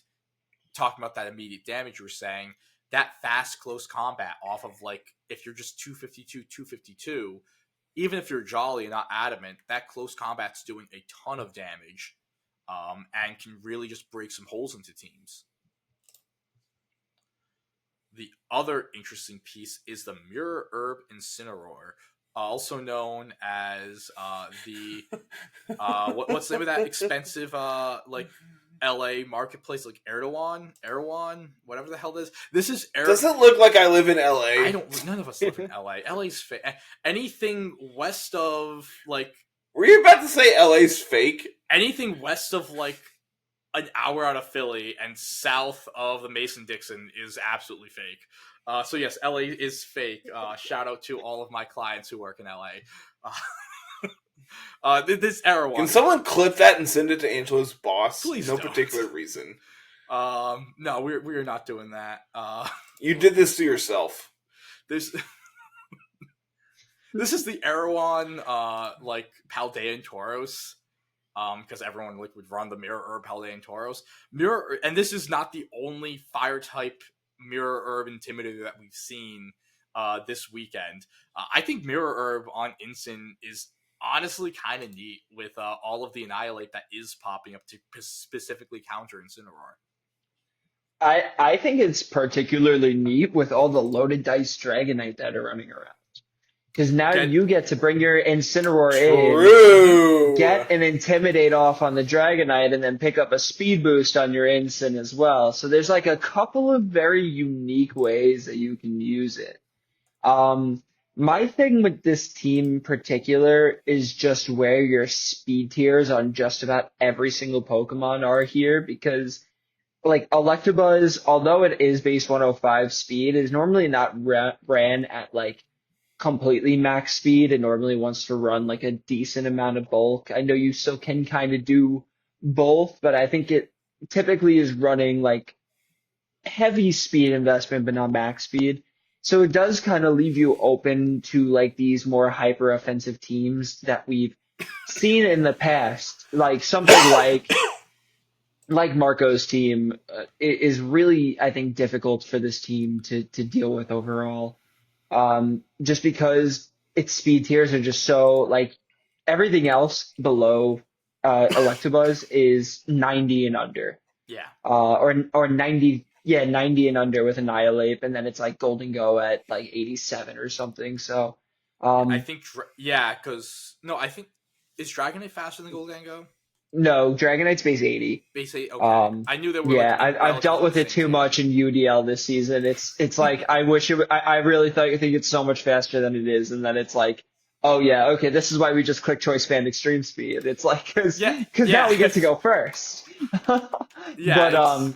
S1: talking about that immediate damage you were saying, that fast close combat off of, like, if you're just 252, even if you're Jolly and not Adamant, that close combat's doing a ton of damage and can really just break some holes into teams. The other interesting piece is the Mirror Herb Incineroar, also known as what's the name of that expensive like LA marketplace, like Erewhon, whatever the hell it is. This is
S2: Does it look like I live in LA?
S1: None of us live in LA. LA's fake. Anything west of, like,
S2: were you about to say LA's fake?
S1: Anything west of, like, an hour out of Philly and south of the Mason-Dixon is absolutely fake. So yes, LA is fake. Shout out to all of my clients who work in LA. This error one.
S2: Can someone clip that and send it to Angela's boss?
S1: Please
S2: no
S1: don't.
S2: particular reason.
S1: No, we're not doing that.
S2: You did this to yourself.
S1: This is the Erewhon, like Paldean Tauros, because everyone like would run the Mirror Herb Paldean Tauros. And this is not the only fire type Mirror Herb Intimidator that we've seen this weekend. I think Mirror Herb on Incin is honestly kind of neat with all of the Annihilate that is popping up to specifically counter Incineroar.
S3: I think it's particularly neat with all the loaded dice Dragonite that are running around. Because now you get to bring your Incineroar in, get an Intimidate off on the Dragonite, and then pick up a speed boost on your Incin as well. So there's like a couple of very unique ways that you can use it. My thing with this team in particular is just where your speed tiers on just about every single Pokemon are here, because like Electabuzz, although it is base 105 speed, is normally not ran at like completely max speed. It normally wants to run like a decent amount of bulk. I know you still can kind of do both, but I think it typically is running like heavy speed investment, but not max speed. So it does kind of leave you open to like these more hyper offensive teams that we've seen in the past, like something like Marco's team is really, I think, difficult for this team to deal with overall. Just because its speed tiers are just so like everything else below Electabuzz is 90 and under.
S1: Yeah.
S3: Or 90, yeah, 90 and under with Annihilate, and then it's like Golden Go at like 87 or something. So,
S1: I think, I think is Dragonite faster than Golden Go?
S3: No, Dragonite's base 80.
S1: Base 80, okay. I knew they were.
S3: Yeah,
S1: like,
S3: I've dealt with it too much in UDL this season. It's like I wish it. I really think it's so much faster than it is, and then it's like, oh yeah, okay, this is why we just click choice band extreme speed. It's like because now we get to go first.
S1: Yeah,
S3: but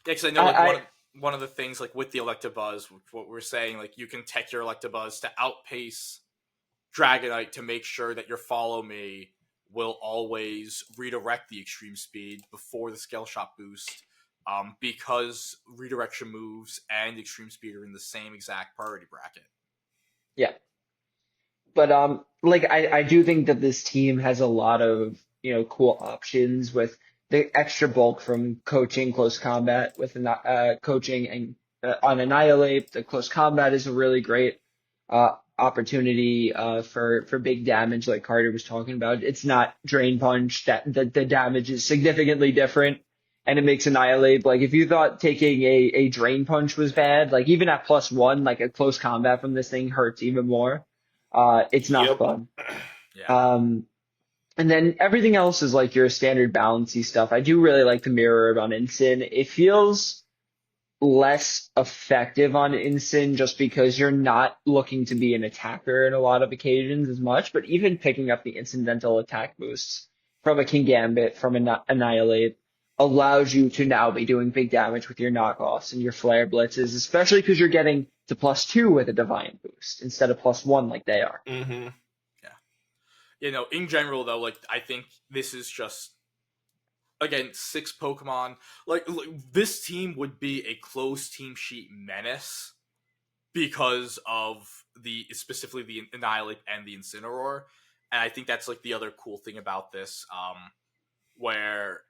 S1: because I know one of the things like with the Electabuzz, what we're saying, like you can tech your Electabuzz to outpace Dragonite to make sure that your Follow Me will always redirect the extreme speed before the scale shot boost, because redirection moves and extreme speed are in the same exact priority bracket.
S3: Yeah, but like I do think that this team has a lot of cool options with the extra bulk from coaching close combat with coaching and on Annihilate. The close combat is a really great opportunity for big damage like Carter was talking about. It's not Drain Punch, that the damage is significantly different, and it makes Annihilate, like if you thought taking a Drain Punch was bad, like even at +1, like a close combat from this thing hurts even more. It's not fun.
S1: Yeah.
S3: And then everything else is like your standard balancey stuff. I do really like the Mirror Herb on Incin. It feels less effective on Incin just because you're not looking to be an attacker in a lot of occasions as much, but even picking up the incidental attack boosts from a Kingambit, from Annihilate, allows you to now be doing big damage with your knockoffs and your flare blitzes, especially because you're getting to +2 with a Divine boost instead of +1 like they are.
S2: Mm-hmm.
S1: Yeah. In general though, like I think this is just, again, 6 Pokemon. Like this team would be a closed team sheet menace because of specifically the Annihilate and the Incineroar. And I think that's like the other cool thing about this, where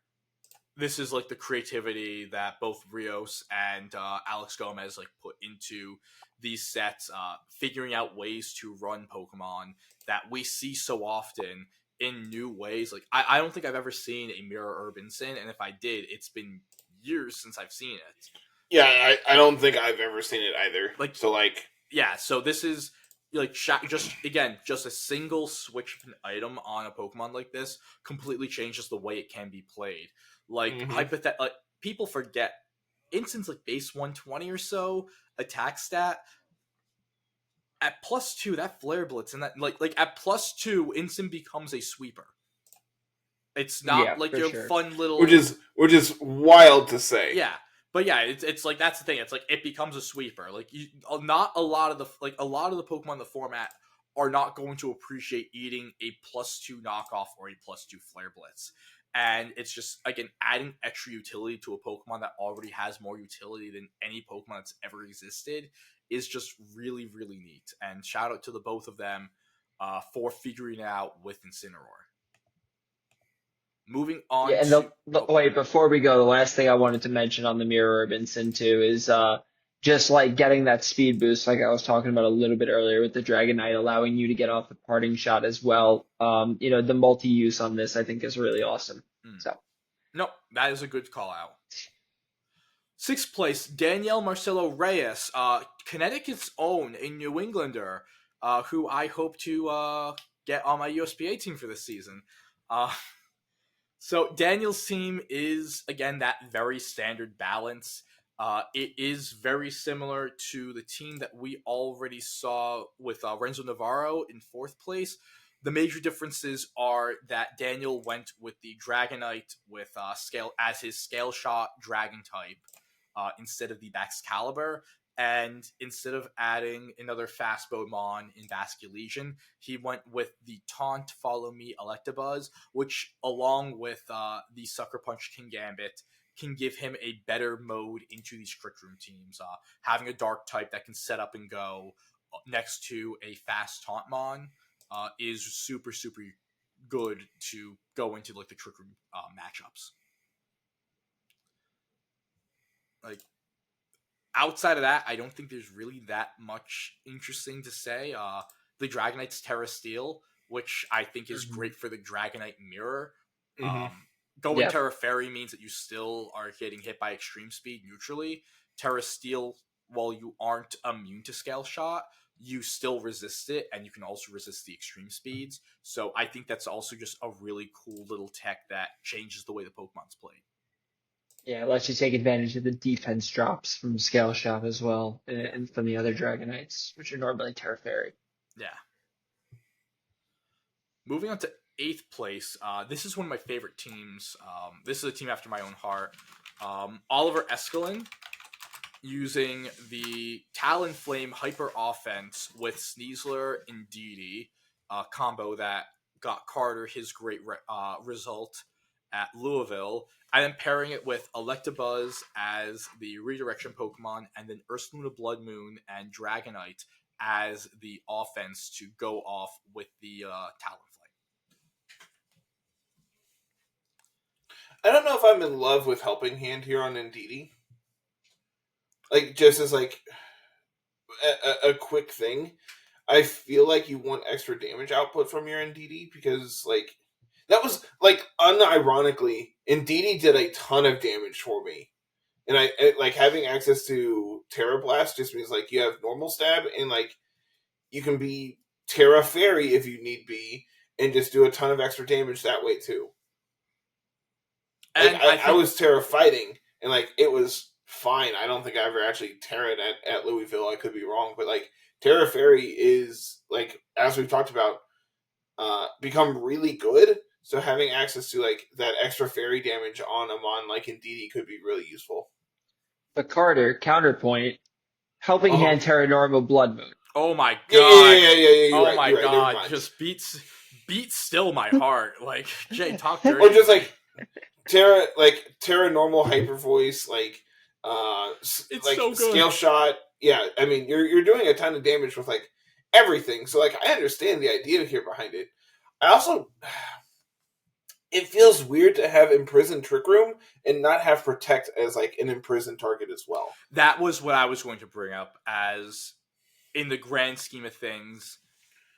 S1: this is like the creativity that both Rios and Alex Gomez like put into these sets, figuring out ways to run Pokemon that we see so often in new ways. Like I don't think I've ever seen a Mirror Herb Incin, and if I did, it's been years since I've seen it.
S2: Yeah, I don't think I've ever seen it either.
S1: So this is like just a single switch of an item on a Pokemon like this completely changes the way it can be played. Like people forget Incin's like base 120 or so attack stat. At +2, that Flare Blitz and that like at +2, Incin becomes a sweeper. It's
S3: Yeah,
S1: not like
S3: for
S1: your
S3: sure.
S1: fun little
S2: which is wild to say.
S1: yeah. But yeah, it's like that's the thing. It's like it becomes a sweeper. Like not a lot of the Pokemon in the format are not going to appreciate eating a +2 knockoff or a +2 Flare Blitz. And it's just, again, adding extra utility to a Pokemon that already has more utility than any Pokemon that's ever existed is just really, really neat. And shout out to the both of them for figuring it out with Incineroar. Moving
S3: Yeah,
S1: on
S3: and
S1: to... Oh,
S3: wait, before we go, the last thing I wanted to mention on the Mirror Urban Sin too is just like getting that speed boost, like I was talking about a little bit earlier with the Dragonite, allowing you to get off the parting shot as well. The multi-use on this I think is really awesome. So
S1: no, that is a good call out. Sixth place, Danielle Marcelo Reyes, Connecticut's own, a New Englander, who I hope to get on my USPA team for this season. So Daniel's team is, again, that very standard balance. It is very similar to the team that we already saw with Renzo Navarro in fourth place. The major differences are that Daniel went with the Dragonite with scale as his scale shot dragon type instead of the Baxcalibur. And instead of adding another fast Bowmon in Basculegion, he went with the Taunt Follow Me Electabuzz, which, along with the Sucker Punch King Gambit, can give him a better mode into these Trick Room teams. Having a Dark type that can set up and go next to a fast Tauntmon is super, super good to go into like the Trick Room matchups. Like, outside of that, I don't think there's really that much interesting to say. The Dragonite's Terra Steel, which I think is great for the Dragonite Mirror.
S2: Mm-hmm.
S1: Going Terra Fairy means that you still are getting hit by extreme speed neutrally. Terra Steel, while you aren't immune to Scale Shot, you still resist it, and you can also resist the extreme speeds. So I think that's also just a really cool little tech that changes the way the Pokemon's played.
S3: yeah, it lets you take advantage of the defense drops from Scale Shot as well, and from the other Dragonites, which are normally Terra Fairy.
S1: Yeah. Moving on to 8th place, this is one of my favorite teams. This is a team after my own heart. Oliver Escalin, using the Talonflame Hyper Offense with Sneasler and Didi, combo that got Carter his great result at Louisville, and then pairing it with Electabuzz as the redirection Pokemon, and then Ursaluna Blood Moon and Dragonite as the offense to go off with the Talonflame.
S2: I don't know if I'm in love with Helping Hand here on Indeedee. Like, just as like a quick thing, I feel like you want extra damage output from your Indeedee because like that was like unironically, Indeedee did a ton of damage for me, and I like having access to Terra Blast just means like you have normal stab and like you can be Terra Fairy if you need be and just do a ton of extra damage that way too. Like, I was Terra fighting and like it was fine. I don't think I ever actually Terra'd at Louisville. I could be wrong, but like Terra Fairy is like, as we've talked about, become really good. So having access to like that extra fairy damage on a mon like Indeedee could be really useful.
S3: But Carter, counterpoint, Helping Hand Terra Normal Blood Moon.
S1: Oh my god!
S2: Yeah.
S1: Oh my god! Just beats still my heart. Like, Jay, talk dirty.
S2: Or just like Terra Normal Hyper Voice, like
S1: it's
S2: like
S1: so good.
S2: Scale Shot. Yeah, I mean you're doing a ton of damage with like everything. So like I understand the idea here behind it. I also, it feels weird to have Imprison Trick Room and not have Protect as like an imprisoned target as well.
S1: That was what I was going to bring up, as in the grand scheme of things,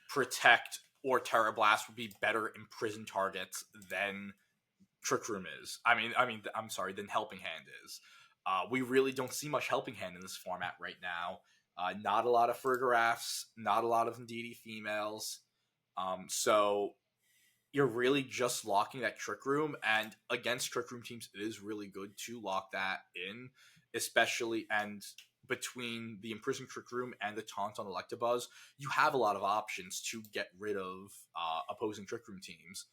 S1: Protect or Terra Blast would be better imprisoned targets than Trick Room is. I'm sorry, than Helping Hand is. We really don't see much Helping Hand in this format right now. Not a lot of Fergaraths, not a lot of Indeedee females. So you're really just locking that Trick Room, and against Trick Room teams, it is really good to lock that in, especially, and between the Imprisoned Trick Room and the Taunt on Electabuzz, you have a lot of options to get rid of opposing Trick Room teams.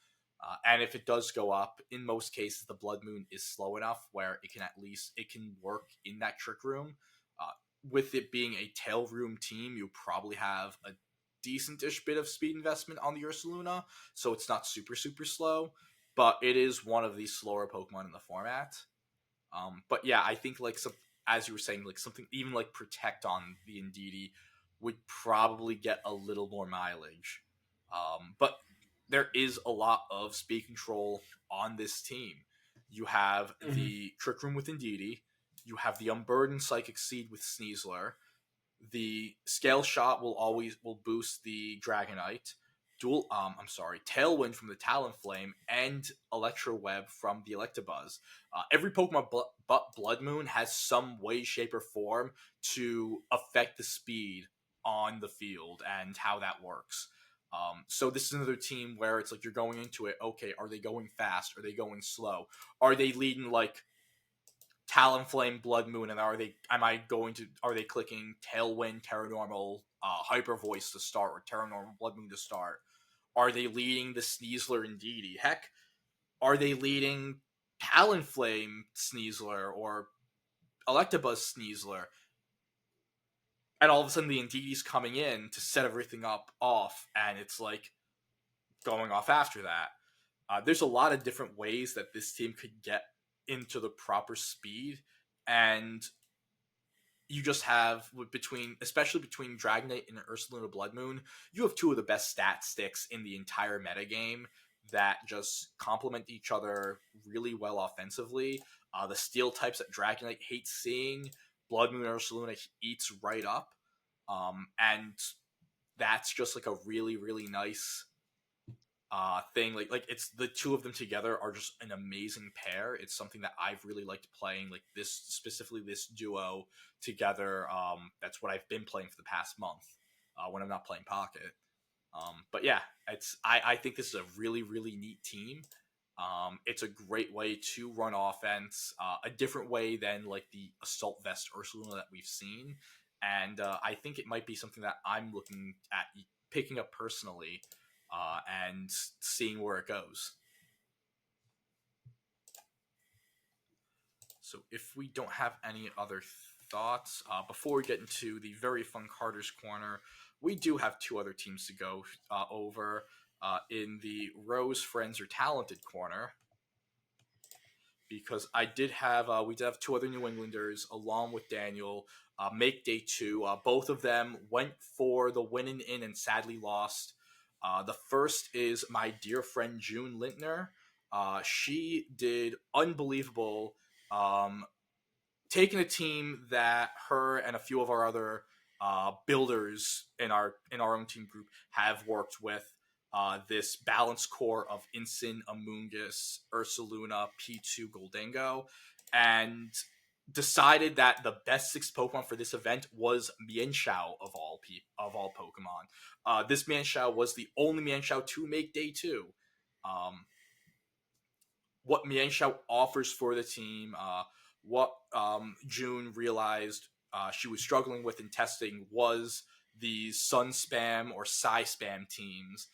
S1: And if it does go up, in most cases, the Blood Moon is slow enough where it can work in that Trick Room. With it being a Tail Room team, you probably have a decent-ish bit of speed investment on the Ursaluna, so it's not super, super slow, but it is one of the slower Pokemon in the format. But yeah, I think like as you were saying, like something even like Protect on the Indeedee would probably get a little more mileage. But there is a lot of speed control on this team. You have the Trick Room with Indeedee, you have the Unburdened Psychic Seed with Sneasler, the Scale Shot will boost the Dragonite, Tailwind from the Talonflame, and Electro Web from the Electabuzz. Every Pokemon but Blood Moon has some way, shape, or form to affect the speed on the field and how that works. So this is another team where it's like you're going into it, okay, are they going fast? Are they going slow? Are they leading like Talonflame, Blood Moon, and are they clicking Tailwind, Terra Normal, Hyper Voice to start, or Terra Normal, Blood Moon to start? Are they leading the Sneasler and Indeedee? Heck, are they leading Talonflame Sneasler or Electabuzz Sneasler? And all of a sudden the Indeedee's coming in to set everything off, and it's like going off after that. There's a lot of different ways that this team could get into the proper speed, and you just have especially between Dragonite and Ursaluna Blood Moon, you have two of the best stat sticks in the entire metagame that just complement each other really well offensively. The steel types that Dragonite hates seeing, Blood Moon and Ursaluna eats right up. And that's just like a really, really nice thing. Like it's the two of them together are just an amazing pair. It's something that I've really liked playing, like this duo together. That's what I've been playing for the past month when I'm not playing Pocket. But yeah, I think this is a really, really neat team. It's a great way to run offense, a different way than like the Assault Vest Ursaluna that we've seen. And I think it might be something that I'm looking at picking up personally and seeing where it goes. So if we don't have any other thoughts, before we get into the very fun Carter's Corner, we do have two other teams to go over in the Rose Friends or Talented Corner. Because we did have two other New Englanders along with Daniel make day two. Both of them went for the win in and sadly lost. The first is my dear friend June Lintner. She did unbelievable, taking a team that her and a few of our other builders in our own team group have worked with. This balanced core of Incin, Amoonguss, Ursaluna, P2, Goldengo, and decided that the best 6 Pokemon for this event was Mienshao of all Pokemon. This Mienshao was the only Mienshao to make day 2. What Mienshao offers for the team, what June realized she was struggling with in testing was these Sun Spam or Psy Spam teams.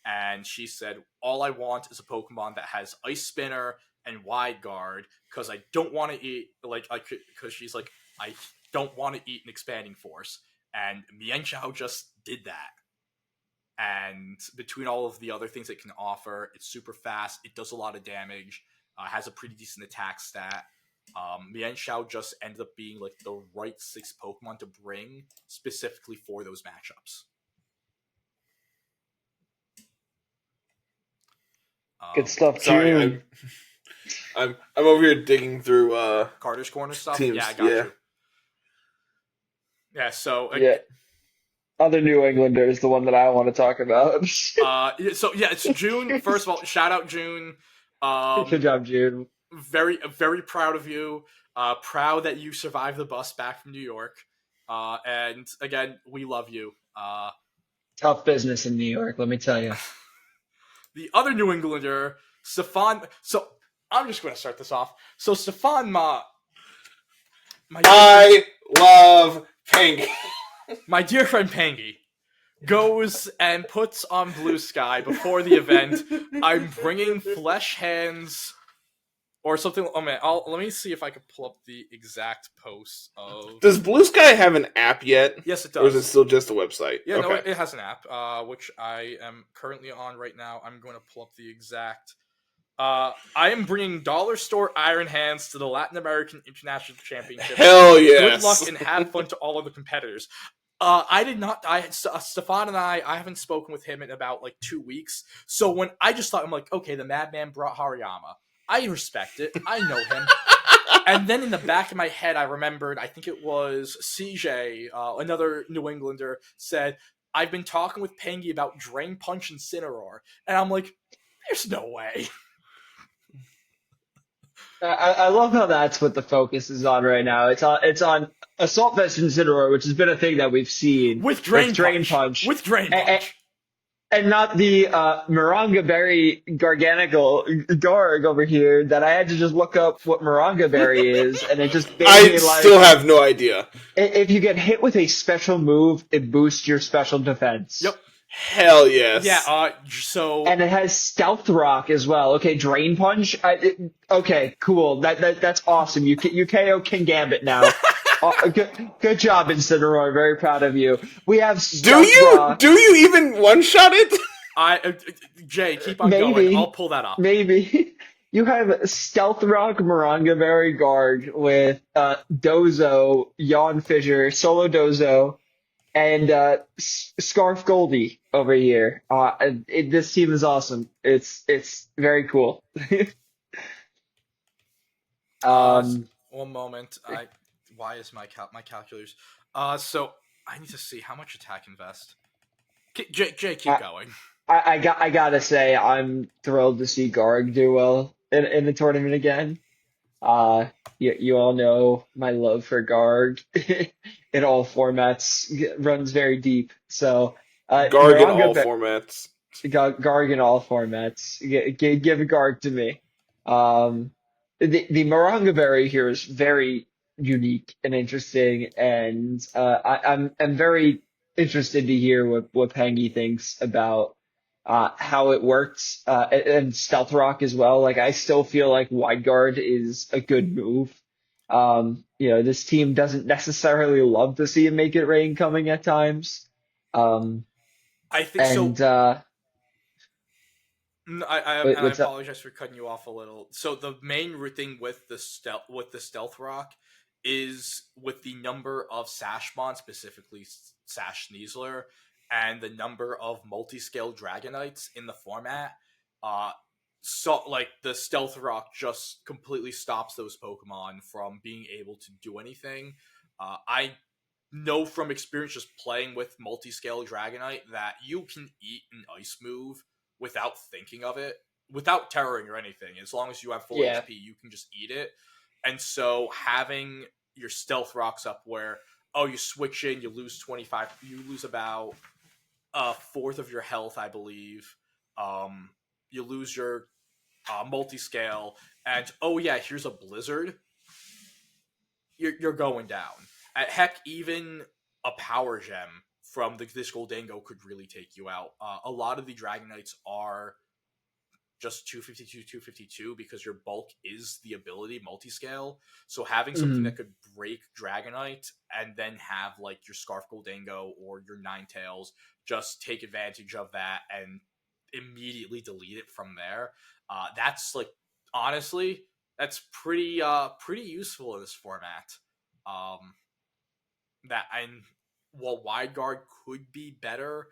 S1: And she said, all I want is a Pokemon that has Ice Spinner and Wide Guard, because I don't want to eat, because she's like, I don't want to eat an Expanding Force. And Mienshao just did that. And between all of the other things it can offer, it's super fast, it does a lot of damage, has a pretty decent attack stat. Mienshao just ended up being like the right 6 Pokemon to bring specifically for those matchups.
S3: Good stuff,
S2: sorry,
S3: June.
S2: I'm over here digging through
S1: Carter's Corner stuff.
S2: Teams,
S1: yeah, I got you. Yeah, so
S3: other New Englander is the one that I want to talk about.
S1: It's June. First of all, shout out June.
S3: Good job, June.
S1: Very, very proud of you. Proud that you survived the bus back from New York. And again, we love you.
S3: Tough business in New York, let me tell you.
S1: The other New Englander, Stefan. So I'm just going to start this off. So Stefan
S2: I love Pangy.
S1: My dear friend Pangy goes and puts on Blue Sky before the event, I'm bringing flesh hands or something. Oh man, let me see if I can pull up the exact post of.
S2: Does Blue Sky have an app yet?
S1: Yes, it
S2: Or is
S1: does.
S2: it still just a website?
S1: Yeah, no,
S2: Okay.
S1: it has an app, which I am currently on right now. I'm going to pull up the exact. I am bringing Dollar Store Iron Hands to the Latin American International Championship.
S2: Hell yes.
S1: Good luck and have fun to all of the competitors. I did not. Stefan and I haven't spoken with him in about like 2 weeks. So when I just thought, I'm like, okay, the Madman brought Hariyama. I respect it. I know him. And then in the back of my head, I remembered, I think it was CJ, another New Englander, said, I've been talking with Pengy about Drain Punch and Incineroar. And I'm like, there's no way.
S3: I love how that's what the focus is on right now. It's on Assault Vest Incineroar, which has been a thing that we've seen
S1: With Drain
S3: Punch.
S1: With Drain
S3: And,
S1: Punch.
S3: and not the Moronga Berry Garganical Garg over here that I had to just look up what Moronga Berry is, and it just made
S2: I
S3: me like,
S2: still have no idea.
S3: if you get hit with a special move, it boosts your special defense.
S1: Yep.
S2: Hell yes.
S1: Yeah, so...
S3: And it has Stealth Rock as well. Okay, Drain Punch. Okay, cool. That's awesome. You KO King Gambit now. Good job, Incineroar. Very proud of you. We have Stealth Rock.
S2: Do you even one-shot it?
S1: Jay, keep on
S3: Maybe.
S1: going. I'll pull that up.
S3: Maybe. You have Stealth Rock, Moronga Berry Garg with Dozo, Yawn Fissure, Solo Dozo, and Scarf Goldie over here. This team is awesome. It's very cool.
S1: One moment. Why is my calculators? So I need to see how much attack invest. Jay, keep going.
S3: I gotta say, I'm thrilled to see Garg do well in the tournament again. You all know my love for Garg in all formats runs very deep. So
S2: Garg in all formats.
S3: Garg in all formats. Give a Garg to me. The Moronga Berry here is very unique and interesting, and I'm very interested to hear what Pangy thinks about how it works, and Stealth Rock as well. Like, I still feel like Wide Guard is a good move. This team doesn't necessarily love to see a Make It Rain coming at times.
S1: I think
S3: and,
S1: so. I
S3: what's
S1: apologize for cutting you off a little. So the main thing with the Stealth Rock is with the number of Sashmon, specifically Sash Sneasler, and the number of multi-scale Dragonites in the format. So like the Stealth Rock just completely stops those Pokemon from being able to do anything. I know from experience just playing with multi-scale Dragonite that you can eat an Ice move without thinking of it, without terroring or anything. As long as you have full HP, you can just eat it. And so having your Stealth Rocks up where, you switch in, you lose 25, you lose about a fourth of your health, I believe. You lose your multi-scale, and here's a Blizzard. You're going down. Heck, even a Power Gem from this Goldango could really take you out. A lot of the Dragonites are just 252 because your bulk is the ability multi-scale. So having something that could break Dragonite and then have like your Scarf Goldango or your Ninetales just take advantage of that and immediately delete it from there. That's like, honestly, that's pretty useful in this format. While Wide Guard could be better,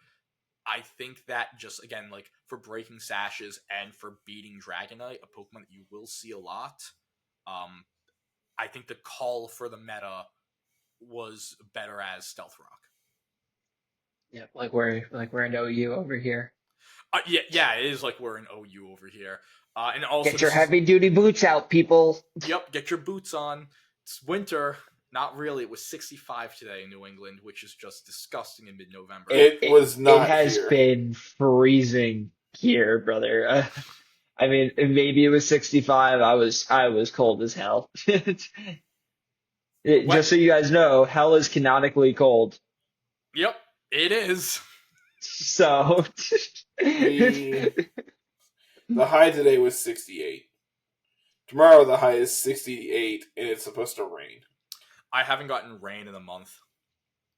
S1: I think that just, again, like, for breaking sashes and for beating Dragonite, a Pokemon that you will see a lot, I think the call for the meta was better as Stealth Rock.
S3: Yeah, like we're an OU over here.
S1: Yeah, it is like we're an OU over here. And also
S3: get your heavy-duty boots out, people.
S1: Yep, get your boots on. It's winter. Not really. It was 65 today in New England, which is just disgusting in mid-November.
S2: It was not.
S3: It has been freezing here, brother. I mean, maybe it was 65. I was cold as hell. Just so you guys know, hell is canonically cold.
S1: Yep, it is.
S3: So
S2: The high today was 68. Tomorrow the high is 68, and it's supposed to rain.
S1: I haven't gotten rain in a month.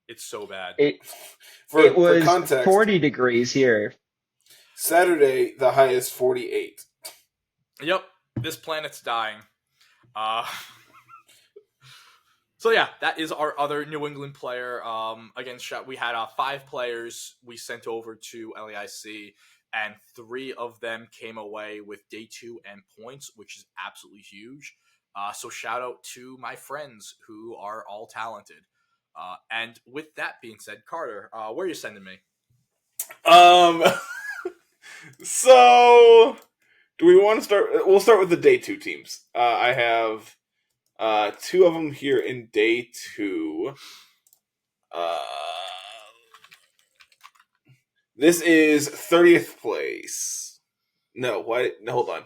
S1: It's so bad.
S3: it
S2: For
S3: was
S2: context,
S3: 40 degrees here.
S2: Saturday the high is 48.
S1: Yep, this planet's dying. So yeah, that is our other New England player. Again, we had 5 players we sent over to LAIC, and 3 of them came away with day 2 and points, which is absolutely huge. So shout out to my friends who are all talented. And with that being said, Carter, where are you sending me?
S2: So do we want to start? We'll start with the day 2 teams. I have 2 of them here in day 2. This is 30th place. No, what? No, hold on.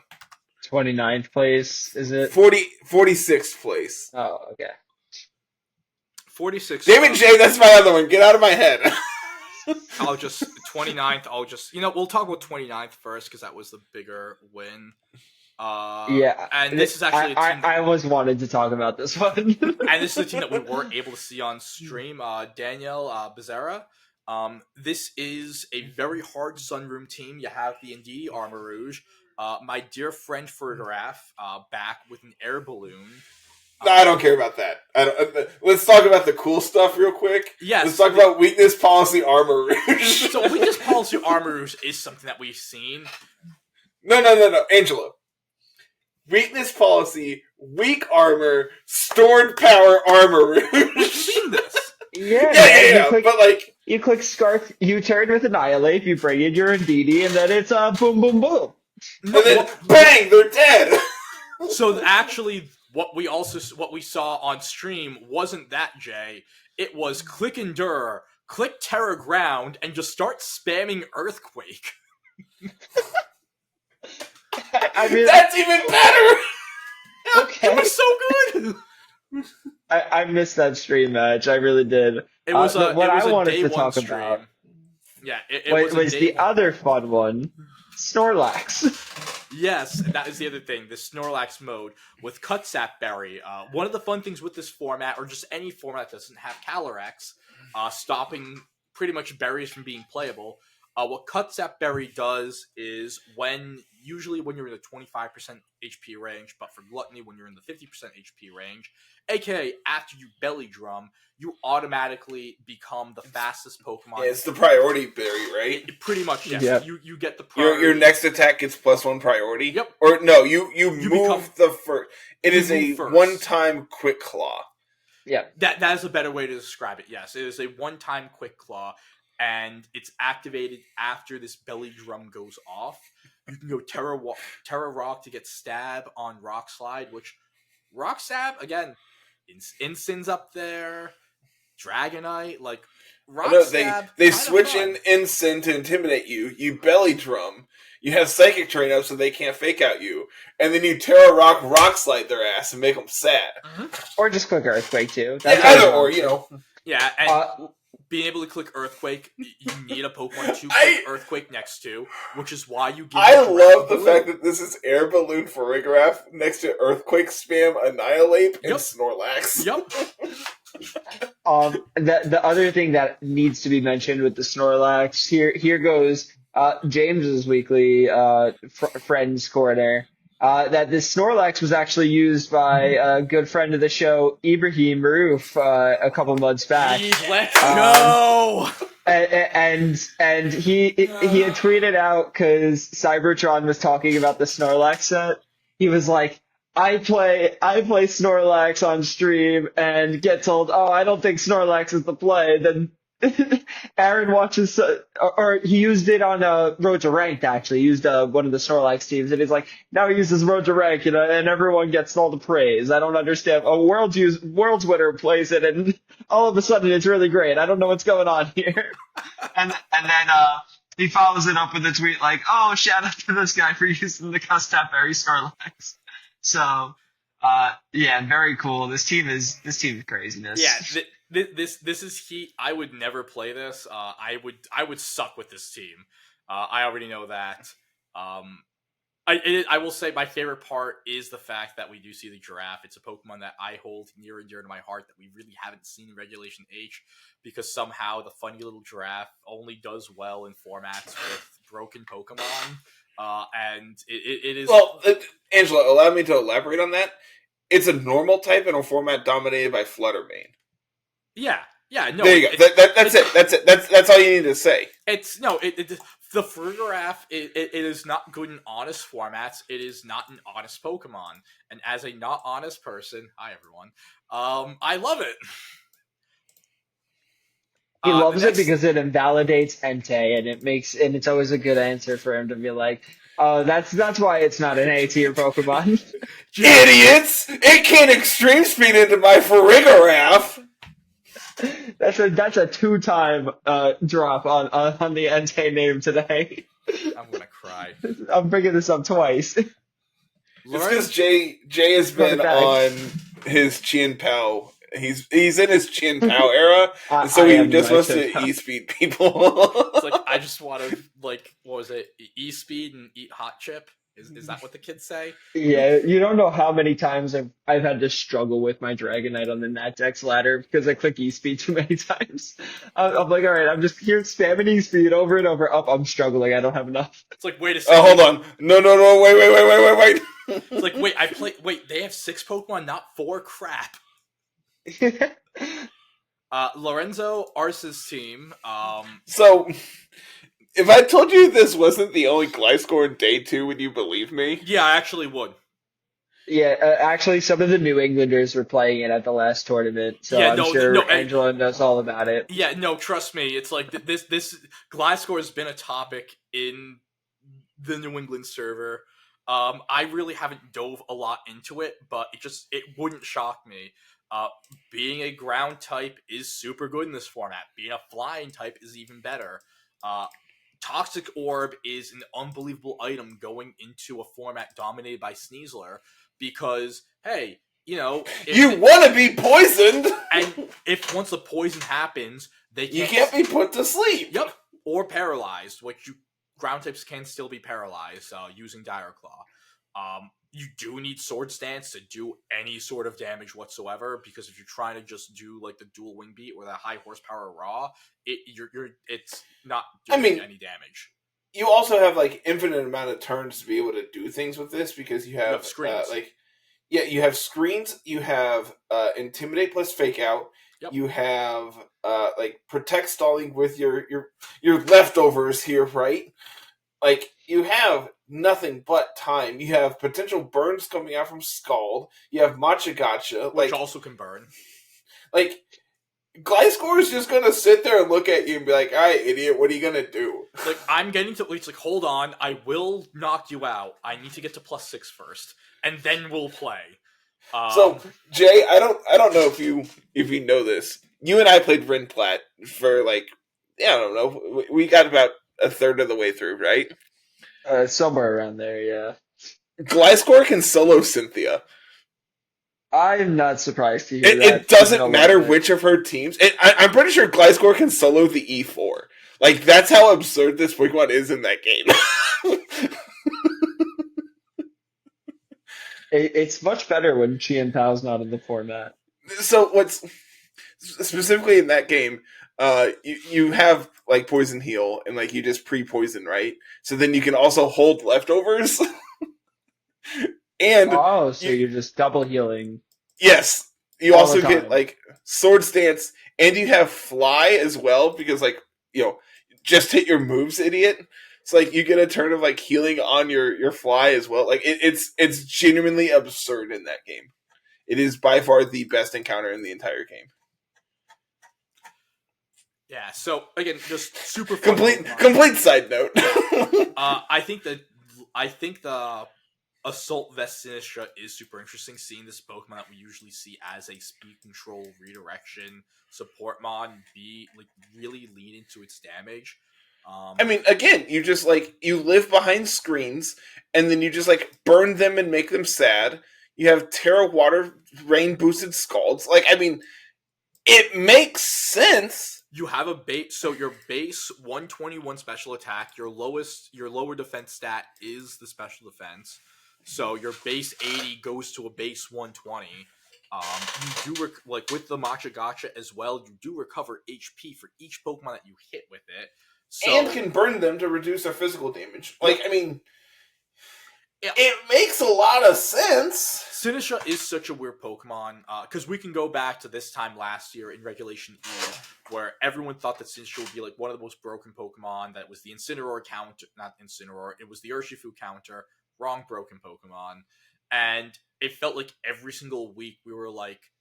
S3: 29th place, is it?
S2: 46th place.
S3: Oh, okay.
S1: 46.
S2: Damn it, Jay, that's my other one. Get out of my head.
S1: I'll just 29th. We'll talk about 29th first because that was the bigger win.
S3: Yeah,
S1: and this is actually a team
S3: I always wanted to talk about this one.
S1: and this is a team that we weren't able to see on stream. Danielle Becerra. This is a very hard Sunroom team. You have the Indeedee Armor Rouge. My dear friend Fergraf back with an air balloon.
S2: No, I don't care about that. Let's talk about the cool stuff real quick.
S1: Yes.
S2: Let's talk about weakness policy Armor Rouge.
S1: So weakness policy Armor Rouge is something that we've seen.
S2: No, Angelo. Weakness policy, weak armor, stored power Armor Rouge.
S1: We've seen this.
S3: Yeah.
S2: But like,
S3: you click Scarf U-turn with Annihilate, you bring in your Indeedee, and then it's boom, boom, boom.
S2: And then bang, they're dead.
S1: So actually, what we saw on stream wasn't that, Jay. It was click Endure, click Terra Ground, and just start spamming Earthquake.
S3: I mean,
S2: that's even better.
S3: Okay.
S1: It was so good.
S3: I missed that stream match. I really did.
S1: It was
S3: what I wanted
S1: day
S3: to
S1: 1
S3: talk
S1: stream.
S3: about.
S1: Yeah, it
S3: was the other fun one, Snorlax.
S1: Yes, that is the other thing. The Snorlax mode with Cutsap Berry. One of the fun things with this format, or just any format that doesn't have Calyrex, stopping pretty much berries from being playable. What Cutsap Berry does is usually when you're in the 25% HP range, but for Gluttony when you're in the 50% HP range, aka after you belly drum, you automatically become the fastest Pokemon.
S2: Yeah, it's the priority berry, right?
S1: Pretty much, yes.
S3: Yep.
S1: You get the priority.
S2: Your next attack gets +1 priority.
S1: Yep.
S2: Or no, you move the first. It is a
S1: first.
S2: one-time Quick Claw.
S3: Yeah.
S1: That is a better way to describe it. Yes, it is a one-time Quick Claw, and it's activated after this belly drum goes off. You can go Terra Rock to get Stab on Rock Slide, which Rock Stab again, Incin's up there, Dragonite, like Rock Stab.
S2: They switch in Incin to intimidate you. You belly drum. You have Psychic Train up so they can't fake out you, and then you Terra Rock Slide their ass and make them sad.
S1: Mm-hmm.
S3: Or just click Earthquake too.
S2: Yeah, either or, you know.
S1: Yeah, and being able to click Earthquake, you need a Pokemon to click Earthquake next to, which is why you get.
S2: I love the fact that this is Air Balloon Farigiraf next to Earthquake Spam, Annihilate, and Snorlax.
S1: Yep.
S3: The other thing that needs to be mentioned with the Snorlax, here goes James's weekly friends corner. That this Snorlax was actually used by a good friend of the show, Ibrahim Maroof, a couple months back.
S1: Let's go!
S3: And he had tweeted out because Cybertron was talking about the Snorlax set. He was like, I play Snorlax on stream and get told, oh, I don't think Snorlax is the play. Then Aaron watches, or he used it on Road to Ranked, actually. He used one of the Snorlax teams, and he's like, now he uses Road to Rank, and everyone gets all the praise. I don't understand. A Worlds winner plays it, and all of a sudden it's really great. I don't know what's going on here. and then he follows it up with a tweet like, oh, shout out to this guy for using the Custap Berry Snorlax. So, Yeah, very cool. This team is craziness.
S1: Yeah, this is heat. I would never play this. I would suck with this team. I already know that. Um, I will say my favorite part is the fact that we do see the giraffe. It's a Pokemon that I hold near and dear to my heart that we really haven't seen in Regulation H, because somehow the funny little giraffe only does well in formats with broken Pokemon. And it is
S2: Well, Angela, allow me to elaborate on that. It's a normal type in a format dominated by Fluttermane.
S1: yeah. No,
S2: there you go. That's it. That's all you need to say.
S1: It's no. The Farigiraf, it is not good in honest formats. It is not an honest Pokemon, and as a not honest person, hi everyone. I love it.
S3: He loves it because it invalidates Entei, and it's always a good answer for him to be like, "Oh, that's why it's not an A tier Pokemon."
S2: Idiots! It can't extreme speed into my Farigiraf.
S3: That's a 2-time drop on the Entei name today.
S1: I'm gonna cry.
S3: I'm bringing this up twice.
S2: It's because Jay has been on his Chien Pao. He's in his Chien Pao era, so he just wants to E-speed people.
S1: It's like, I just want to, like, what was it? E-speed and eat hot chip? Is that what the kids say?
S3: Yeah, you don't know how many times I've had to struggle with my Dragonite on the Natdex ladder because I click E-speed too many times. I'm like, all right, I'm just here spamming E-speed over and over. Up, I'm struggling. I don't have enough.
S1: It's like, wait a second.
S2: Oh, hold on. No, wait.
S1: It's like, wait, they have 6 Pokemon, not 4? Crap. Lorenzo, Arce's team.
S2: So, if I told you this wasn't the only Gliscor in Day 2, would you believe me?
S1: Yeah, I actually would.
S3: Yeah, actually, some of the New Englanders were playing it at the last tournament, so yeah, I'm sure Angela knows all about it.
S1: Yeah, no, trust me. It's like this Gliscor has been a topic in the New England server. I really haven't dove a lot into it, but it wouldn't shock me. Being a ground type is super good in this format. Being a flying type is even better. Toxic Orb is an unbelievable item going into a format dominated by Sneasler, because, hey, you know...
S2: You want to be poisoned!
S1: And if once the poison happens,
S2: you can't be put to sleep!
S1: Yep, or paralyzed, which ground types can still be paralyzed using Dire Claw. You do need Sword Stance to do any sort of damage whatsoever, because if you're trying to just do like the dual wing beat or the high horsepower raw, it's not doing any damage.
S2: You also have like infinite amount of turns to be able to do things with this, because you have
S1: screens.
S2: You have screens, you have Intimidate plus Fake Out,
S1: yep.
S2: You have Protect stalling with your leftovers here, right? Like, you have nothing but time. You have potential burns coming out from Scald. You have Matcha Gotcha.
S1: Which also can burn.
S2: Like, Gliscor is just going to sit there and look at you and be like, all right, idiot, what are you going to do?
S1: Like, I'm getting to... It's like, hold on, I will knock you out. I need to get to +6 first. And then we'll play.
S2: So, Jay, I don't know if you know this. You and I played Rin Plat for, I don't know. We got about a third of the way through, right?
S3: Somewhere around there, yeah.
S2: Gliscor can solo Cynthia.
S3: I'm not surprised to hear that.
S2: It doesn't matter which of her teams. I'm pretty sure Gliscor can solo the E4. Like, that's how absurd this Pokemon is in that game.
S3: It's much better when Chien Pao's not in the format.
S2: So what's specifically in that game, you have Poison Heal and you just pre-poison, right? So then you can also hold leftovers. And
S3: so you're just double healing.
S2: Yes. You also get Sword Stance, and you have Fly as well, because just hit your moves, idiot. It's you get a turn of healing on your Fly as well. It's genuinely absurd in that game. It is by far the best encounter in the entire game. Yeah,
S1: so again, just super fun.
S2: Complete side note.
S1: I think the Assault Vest Sinistra is super interesting, seeing this Pokemon that we usually see as a speed control redirection support mod be really lean into its damage.
S2: I mean, again, you just you live behind screens, and then you just burn them and make them sad. You have Terra Water Rain boosted Scalds. Like, I mean, it makes sense.
S1: You have a base, so your base 121 special attack, your lower defense stat is the special defense. So your base 80 goes to a base 120. You do like with the Matcha Gotcha as well. You do recover HP for each Pokemon that you hit with it,
S2: and can burn them to reduce their physical damage. Like, I mean, it makes a lot of sense.
S1: Sinistcha is such a weird Pokemon, because we can go back to this time last year in Regulation E, where everyone thought that Sinistcha would be like one of the most broken Pokemon. That was the Incineroar counter, not Incineroar. It was the Urshifu counter. Wrong broken Pokemon, and it felt like every single week we were like,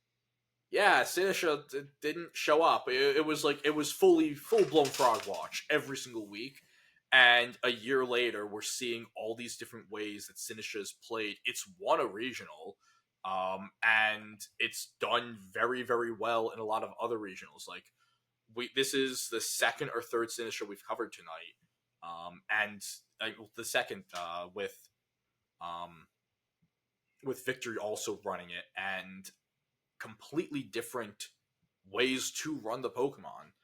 S1: yeah, Sinistcha didn't show up. It was like it was full blown frog watch every single week. And a year later, we're seeing all these different ways that Sinistcha has played. It's won a regional, and it's done very, very well in a lot of other regionals. Like, this is the second or third Sinistcha we've covered tonight, and the second with Victory also running it, and completely different ways to run the Pokemon.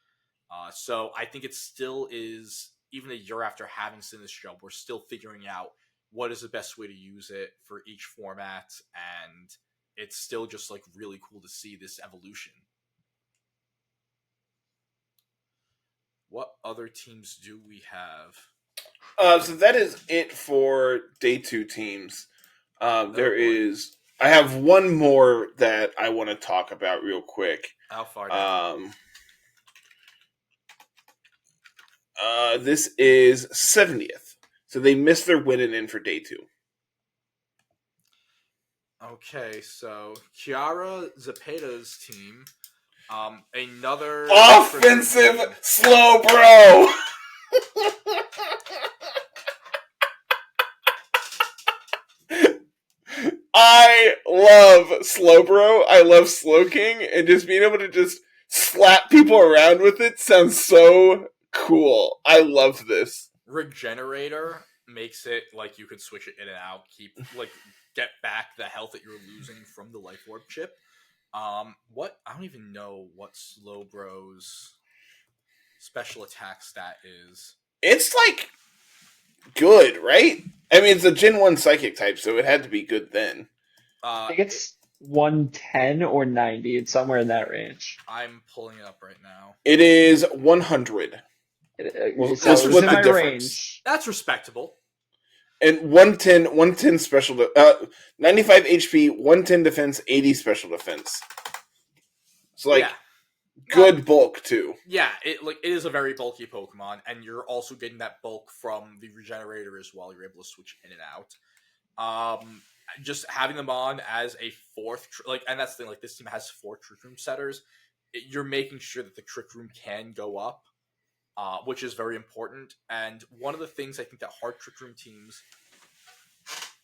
S1: So I think it still is. Even a year after having Sinistcha, we're still figuring out what is the best way to use it for each format, and it's still just like really cool to see this evolution. What other teams do we have?
S2: So that is it for day 2 teams. There is. I have one more that I want to talk about real quick.
S1: How far down?
S2: This is 70th. So they missed their win and in for day 2.
S1: Okay, so Chiara Zepeda's team. Another
S2: offensive Slowbro. I love Slowbro. I love Slowking, and just being able to just slap people around with it sounds so cool. I love this.
S1: Regenerator makes it like you could switch it in and out, get back the health that you're losing from the Life Orb chip. I don't even know what Slowbro's special attack stat is.
S2: It's like good, right? I mean, it's a Gen 1 Psychic type, so it had to be good then.
S3: I think it's 110 or 90. It's somewhere in that range.
S1: I'm pulling it up right now.
S2: It is 100.
S3: We'll split the difference. Range.
S1: That's respectable.
S2: And 110 special, 95 HP, 110 defense, 80 special defense. So good bulk too.
S1: Yeah, it is a very bulky Pokemon, and you're also getting that bulk from the Regenerator as well. You're able to switch in and out. Just having them on as a fourth, and that's the thing. Like, this team has 4 Trick Room setters. You're making sure that the Trick Room can go up. Which is very important. And one of the things I think that hard Trick Room teams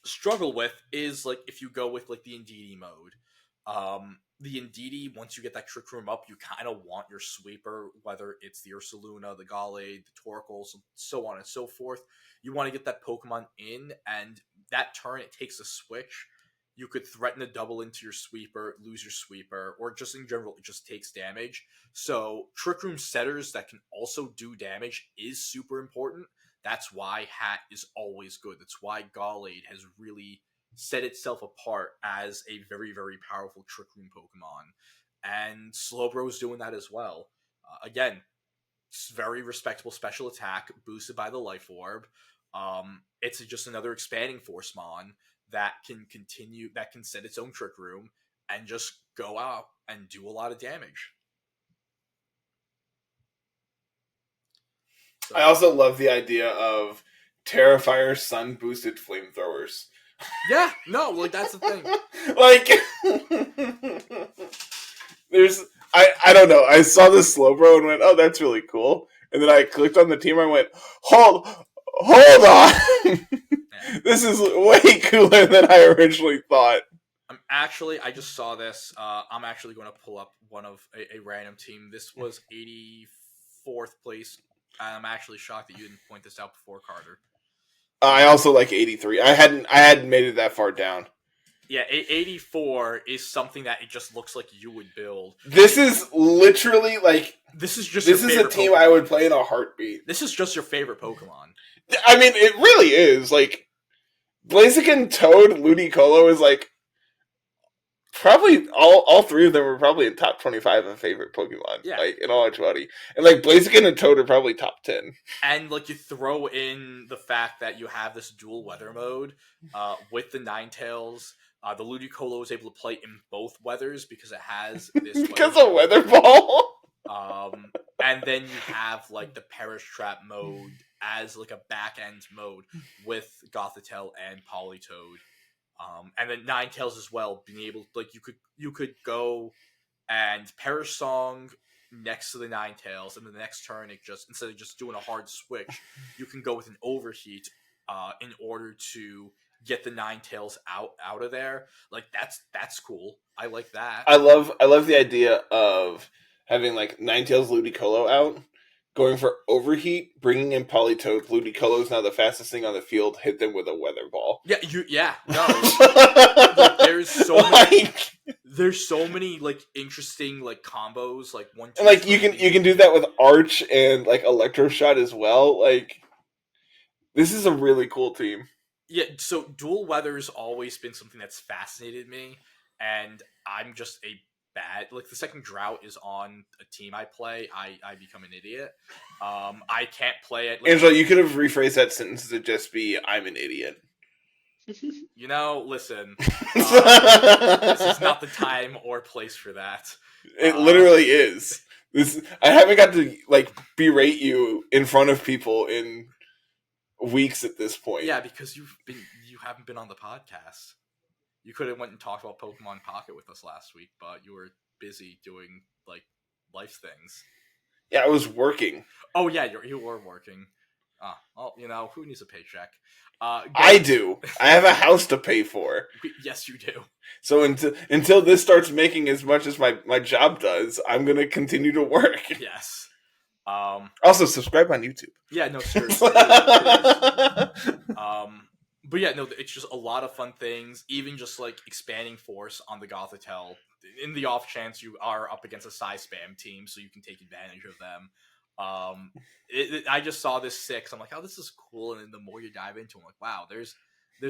S1: struggle with is, like, if you go with, like, the Indeedee mode. The Indeedee, once you get that Trick Room up, you kind of want your sweeper, whether it's the Ursaluna, the Gallade, the Torkoal, so on and so forth. You want to get that Pokemon in, and that turn, it takes a switch. You could threaten to double into your sweeper, lose your sweeper, or just in general, it just takes damage. So Trick Room setters that can also do damage is super important. That's why Hat is always good. That's why Gallade has really set itself apart as a very, very powerful Trick Room Pokemon. And Slowbro is doing that as well. Again, it's very respectable special attack, boosted by the Life Orb. It's just another expanding Force-Mon that can continue, that can set its own Trick Room and just go out and do a lot of damage.
S2: So, I also love the idea of Terrifier Sun boosted flamethrowers.
S1: Yeah, no, that's the thing.
S2: I don't know. I saw this Slowbro and went, oh, that's really cool. And then I clicked on the team and I went, hold on. This is way cooler than I originally thought.
S1: I just saw this. I'm actually going to pull up one of a random team. This was 84th place. I'm actually shocked that you didn't point this out before, Carter.
S2: I also like 83. I hadn't made it that far down.
S1: Yeah, 84 is something that it just looks like you would build.
S2: This is literally like
S1: This is just
S2: this
S1: your
S2: is a
S1: favorite
S2: team
S1: Pokemon.
S2: I would play in a heartbeat.
S1: This is just your favorite Pokemon.
S2: I mean, it really is. Like, Blaziken, Toad, Ludicolo is like probably all three of them are probably in top 25 of favorite Pokemon.
S1: Yeah.
S2: Like, in all actuality. And like Blaziken and Toad are probably top 10.
S1: And like you throw in the fact that you have this dual weather mode with the Ninetales. The Ludicolo is able to play in both weathers because it has this
S2: Because of Weather Ball.
S1: And then you have like the Perish Trap mode as like a back end mode with Gothitelle and Politoed. And then Ninetales as well, being able like you could go and Perish Song next to the Ninetales, and the next turn it just instead of just doing a hard switch, you can go with an Overheat in order to get the Ninetales out of there. Like that's cool. I like that.
S2: I love the idea of having like Ninetales Ludicolo out, going for Overheat, bringing in Politoed. Ludicolo is now the fastest thing on the field. Hit them with a Weather Ball.
S1: Like, there's so many like interesting like combos like one.
S2: And like you can do that with Arch and like Electroshock as well. Like this is a really cool team.
S1: Yeah, so dual weather's always been something that's fascinated me, and I'm just a bad like the second Drought is on a team I play, I become an idiot. I can't play it. Like,
S2: Angela, you could have rephrased that sentence to just be "I'm an idiot."
S1: You know, listen, this is not the time or place for that.
S2: It literally is. I haven't got to like berate you in front of people in weeks at this point.
S1: Yeah, because you haven't been on the podcast. You could have went and talked about Pokemon Pocket with us last week, but you were busy doing like life things.
S2: Yeah, I was working.
S1: Oh yeah, you were working. Well, you know, who needs a paycheck?
S2: I do. I have a house to pay for.
S1: Yes, you do.
S2: So until this starts making as much as my job does, I'm gonna continue to work.
S1: Yes.
S2: Also, subscribe on YouTube.
S1: Yeah, no, seriously. But yeah, no, it's just a lot of fun things. Even just like expanding force on the Gothitelle, in the off chance you are up against a size spam team, so you can take advantage of them. I just saw this 6. I'm like, oh, this is cool. And then the more you dive into it, I'm like, wow, there's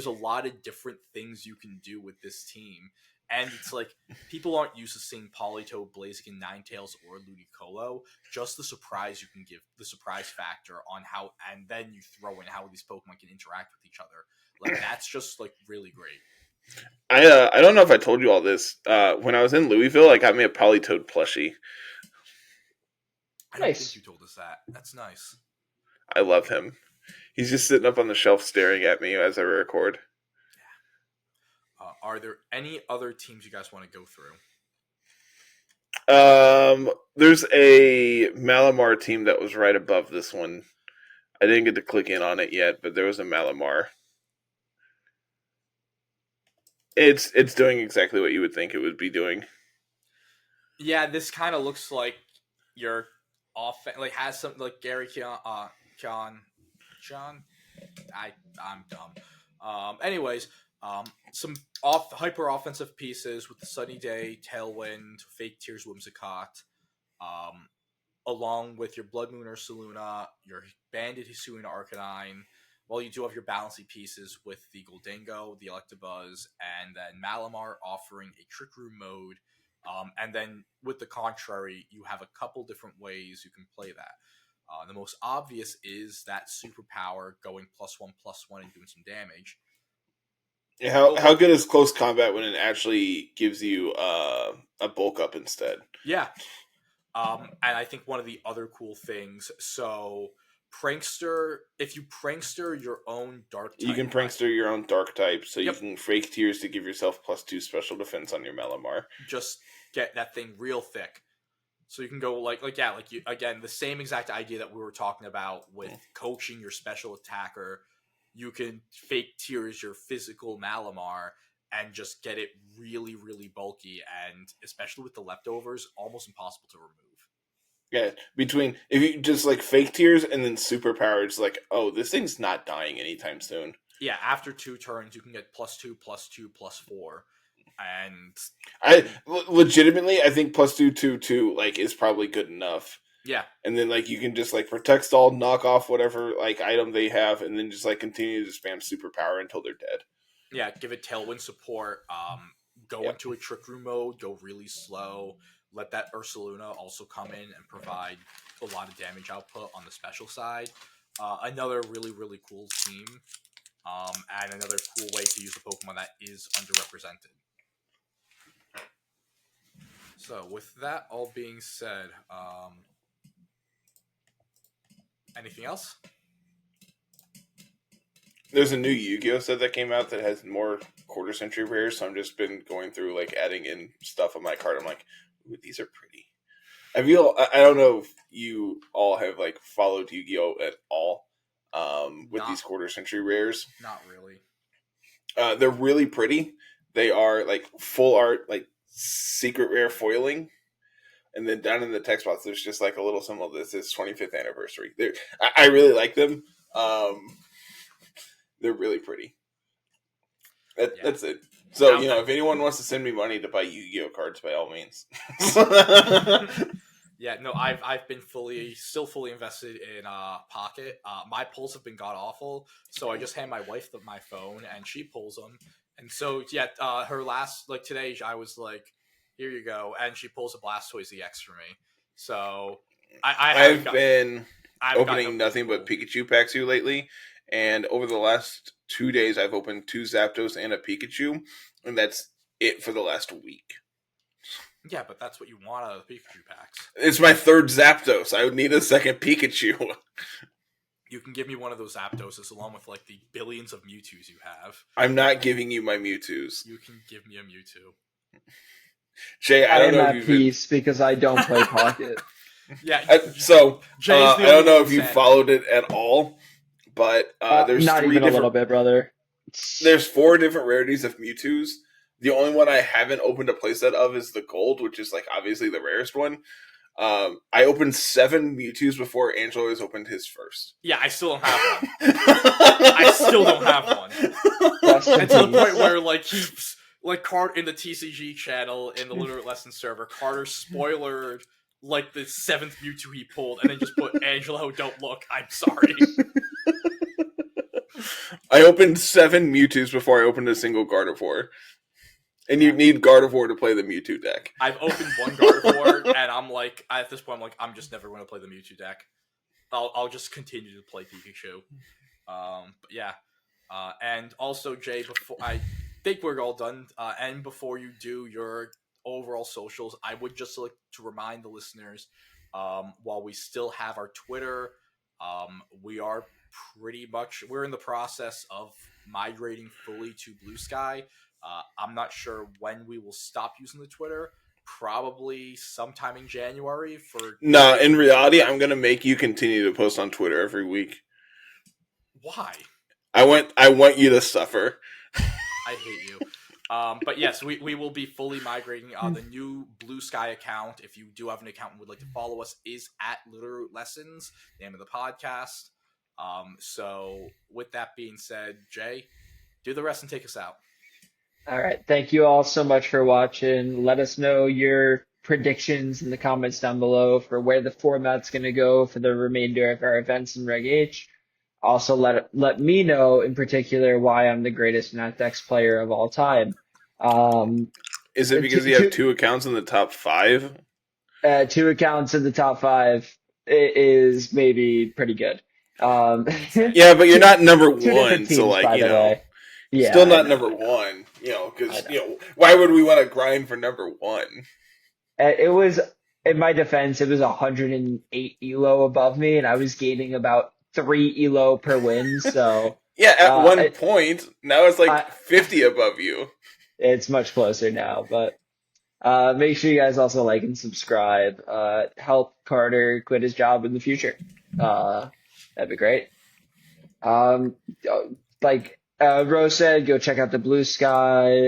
S1: a lot of different things you can do with this team. And it's like, people aren't used to seeing Politoed, Blaziken, Ninetales, or Ludicolo. Just the surprise you can give, the surprise factor on how, and then you throw in how these Pokemon can interact with each other. Like, that's just, like, really great.
S2: I don't know if I told you all this. When I was in Louisville, I got me a Politoed plushie.
S1: I don't think you told us that. That's nice.
S2: I love him. He's just sitting up on the shelf staring at me as I record.
S1: Yeah. Are there any other teams you guys want to go through?
S2: There's a Malamar team that was right above this one. I didn't get to click in on it yet, but there was a Malamar. It's doing exactly what you would think it would be doing. Yeah,
S1: this kind of looks like your offense, like has some like Gary John. I'm dumb. Anyways, some hyper offensive pieces with the Sunny Day, Tailwind, Fake Tears, Whimsicott, along with your Blood Moon ursaluna, your Banded Hisuian Arcanine. Well, you do have your balancing pieces with the Gholdengo, the Electabuzz, and then Malamar offering a Trick Room mode. And then with the contrary, you have a couple different ways you can play that. The most obvious is that superpower going +1/+1 and doing some damage.
S2: Yeah, how good is close combat when it actually gives you a bulk up instead?
S1: Yeah. And I think one of the other cool things, so Prankster, if you Prankster your own Dark type,
S2: you can Prankster your own Dark type, so
S1: Yep.
S2: you can Fake Tears to give yourself +2 special defense on your Malamar.
S1: Just get that thing real thick. So you can go like you again, the same exact idea that we were talking about with coaching your special attacker. You can Fake Tears your physical Malamar and just get it really, really bulky, and especially with the leftovers, almost impossible to remove.
S2: Yeah, if you just like Fake Tears and then Superpower, it's like, oh, this thing's not dying anytime soon.
S1: Yeah, after 2 turns, you can get +2, +2, +4, and
S2: legitimately, I think +2/+2 like is probably good enough.
S1: yeah,
S2: And then like you can just like protect stall, knock off whatever like item they have, and then just like continue to spam superpower until they're dead.
S1: yeah, give it tailwind support. Go
S2: Yeah.
S1: into a trick room mode. Go really slow. Let that ursaluna also come in and provide a lot of damage output on the special side. Another really cool team. And another cool way to use a Pokemon that is underrepresented. So, with that all being said, anything else?
S2: There's a new Yu-Gi-Oh set that came out that has more quarter century rares, so I'm just been going through like adding in stuff on my card. I'm like, ooh, these are pretty. I don't know if you all have like followed Yu-Gi-Oh at all with these quarter century rares.
S1: Not really.
S2: They're really pretty. They are like full art, like secret rare foiling. And then down in the text box, there's just like a little symbol. This is 25th anniversary. I really like them. They're really pretty. That's it. So, if anyone wants to send me money to buy Yu-Gi-Oh cards, by all means.
S1: Yeah, no, I've been still fully invested in Pocket. My pulls have been god awful, so I just hand my wife my phone and she pulls them. And so yeah, her last today I was like, here you go, and she pulls a Blastoise EX for me. So
S2: I've been opening nothing but Pikachu packs lately, and over the last 2 days I've opened 2 Zapdos and a Pikachu, and that's it for the last week.
S1: Yeah, but that's what you want out of the Pikachu packs.
S2: It's my 3rd Zapdos. I would need a 2nd Pikachu.
S1: You can give me one of those Zapdoses along with the billions of Mewtwo's you have.
S2: I'm not giving you my Mewtwo's.
S1: You can give me a Mewtwo.
S2: Jay, I don't know if you've
S3: peace because I don't play Pocket.
S1: Yeah.
S2: So I don't know if you followed it at all, but there's
S3: not even a little bit, brother.
S2: There's 4 different rarities of Mewtwo's. The only one I haven't opened a playset of is the gold, which is obviously the rarest one. I opened 7 Mewtwo's before Angelo has opened his first.
S1: Yeah, I still don't have one. I still don't have one. And to the point where he's Card in the TCG channel in the Littleroot lesson server, Carter spoilered the 7th Mewtwo he pulled, and then just put Angelo, don't look. I'm sorry.
S2: I opened 7 Mewtwo's before I opened a single Gardevoir. And you need Gardevoir to play the Mewtwo deck.
S1: I've opened 1 Gardevoir, and I'm at this point, I'm just never going to play the Mewtwo deck. I'll just continue to play Pikachu. But yeah. And also, Jay, before I think we're all done, and before you do your overall socials, I would just like to remind the listeners, while we still have our Twitter, we're in the process of migrating fully to Blue Sky. I'm not sure when we will stop using the Twitter. Probably sometime in January.
S2: No, in reality, I'm gonna make you continue to post on Twitter every week.
S1: Why?
S2: I want you to suffer.
S1: I hate you. But yes, we will be fully migrating. The new Blue Sky account, if you do have an account and would like to follow us, is at Littleroot Lessons, name of the podcast. So with that being said, Jay, do the rest and take us out.
S3: All right. Thank you all so much for watching. Let us know your predictions in the comments down below for where the format's going to go for the remainder of our events in Reg H. Also, let me know in particular why I'm the greatest Ninetales player of all time.
S2: Is it because you have 2 accounts in the top 5?
S3: 2 accounts in the top 5 is maybe pretty good.
S2: Yeah, but you're not number 1, teams, so
S3: yeah,
S2: still not number 1. Because why would we want to grind for number 1?
S3: It was, in my defense, it was 108 elo above me, and I was gaining about 3 elo per win. So
S2: yeah, at one point, now it's 50 above you.
S3: It's much closer now, but make sure you guys also like and subscribe. Help Carter quit his job in the future. That'd be great. Rose said, go check out the Blue Sky.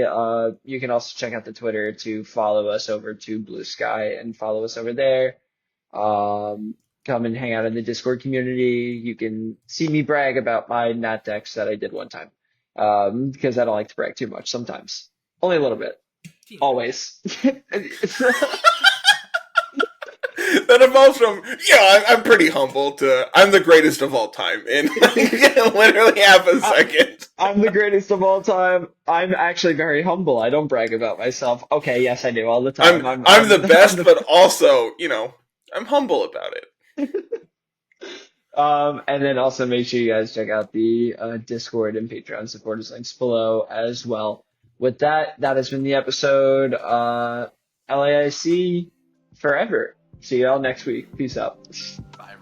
S3: You can also check out the Twitter to follow us over to Blue Sky and follow us over there. Come and hang out in the Discord community. You can see me brag about my Nat decks that I did one time. because I don't like to brag too much sometimes. Only a little bit.
S1: Teeny bit.
S3: Always.
S2: That evolves from, I'm pretty humble to I'm the greatest of all time in literally half a second.
S3: I'm the greatest of all time. I'm actually very humble. I don't brag about myself. Okay, yes, I do all the time.
S2: I'm the best, but also, I'm humble about it.
S3: And then also make sure you guys check out the Discord and Patreon supporters links below as well. With that, that has been the episode. LAIC forever. See y'all next week. Peace out.
S1: Bye, everyone.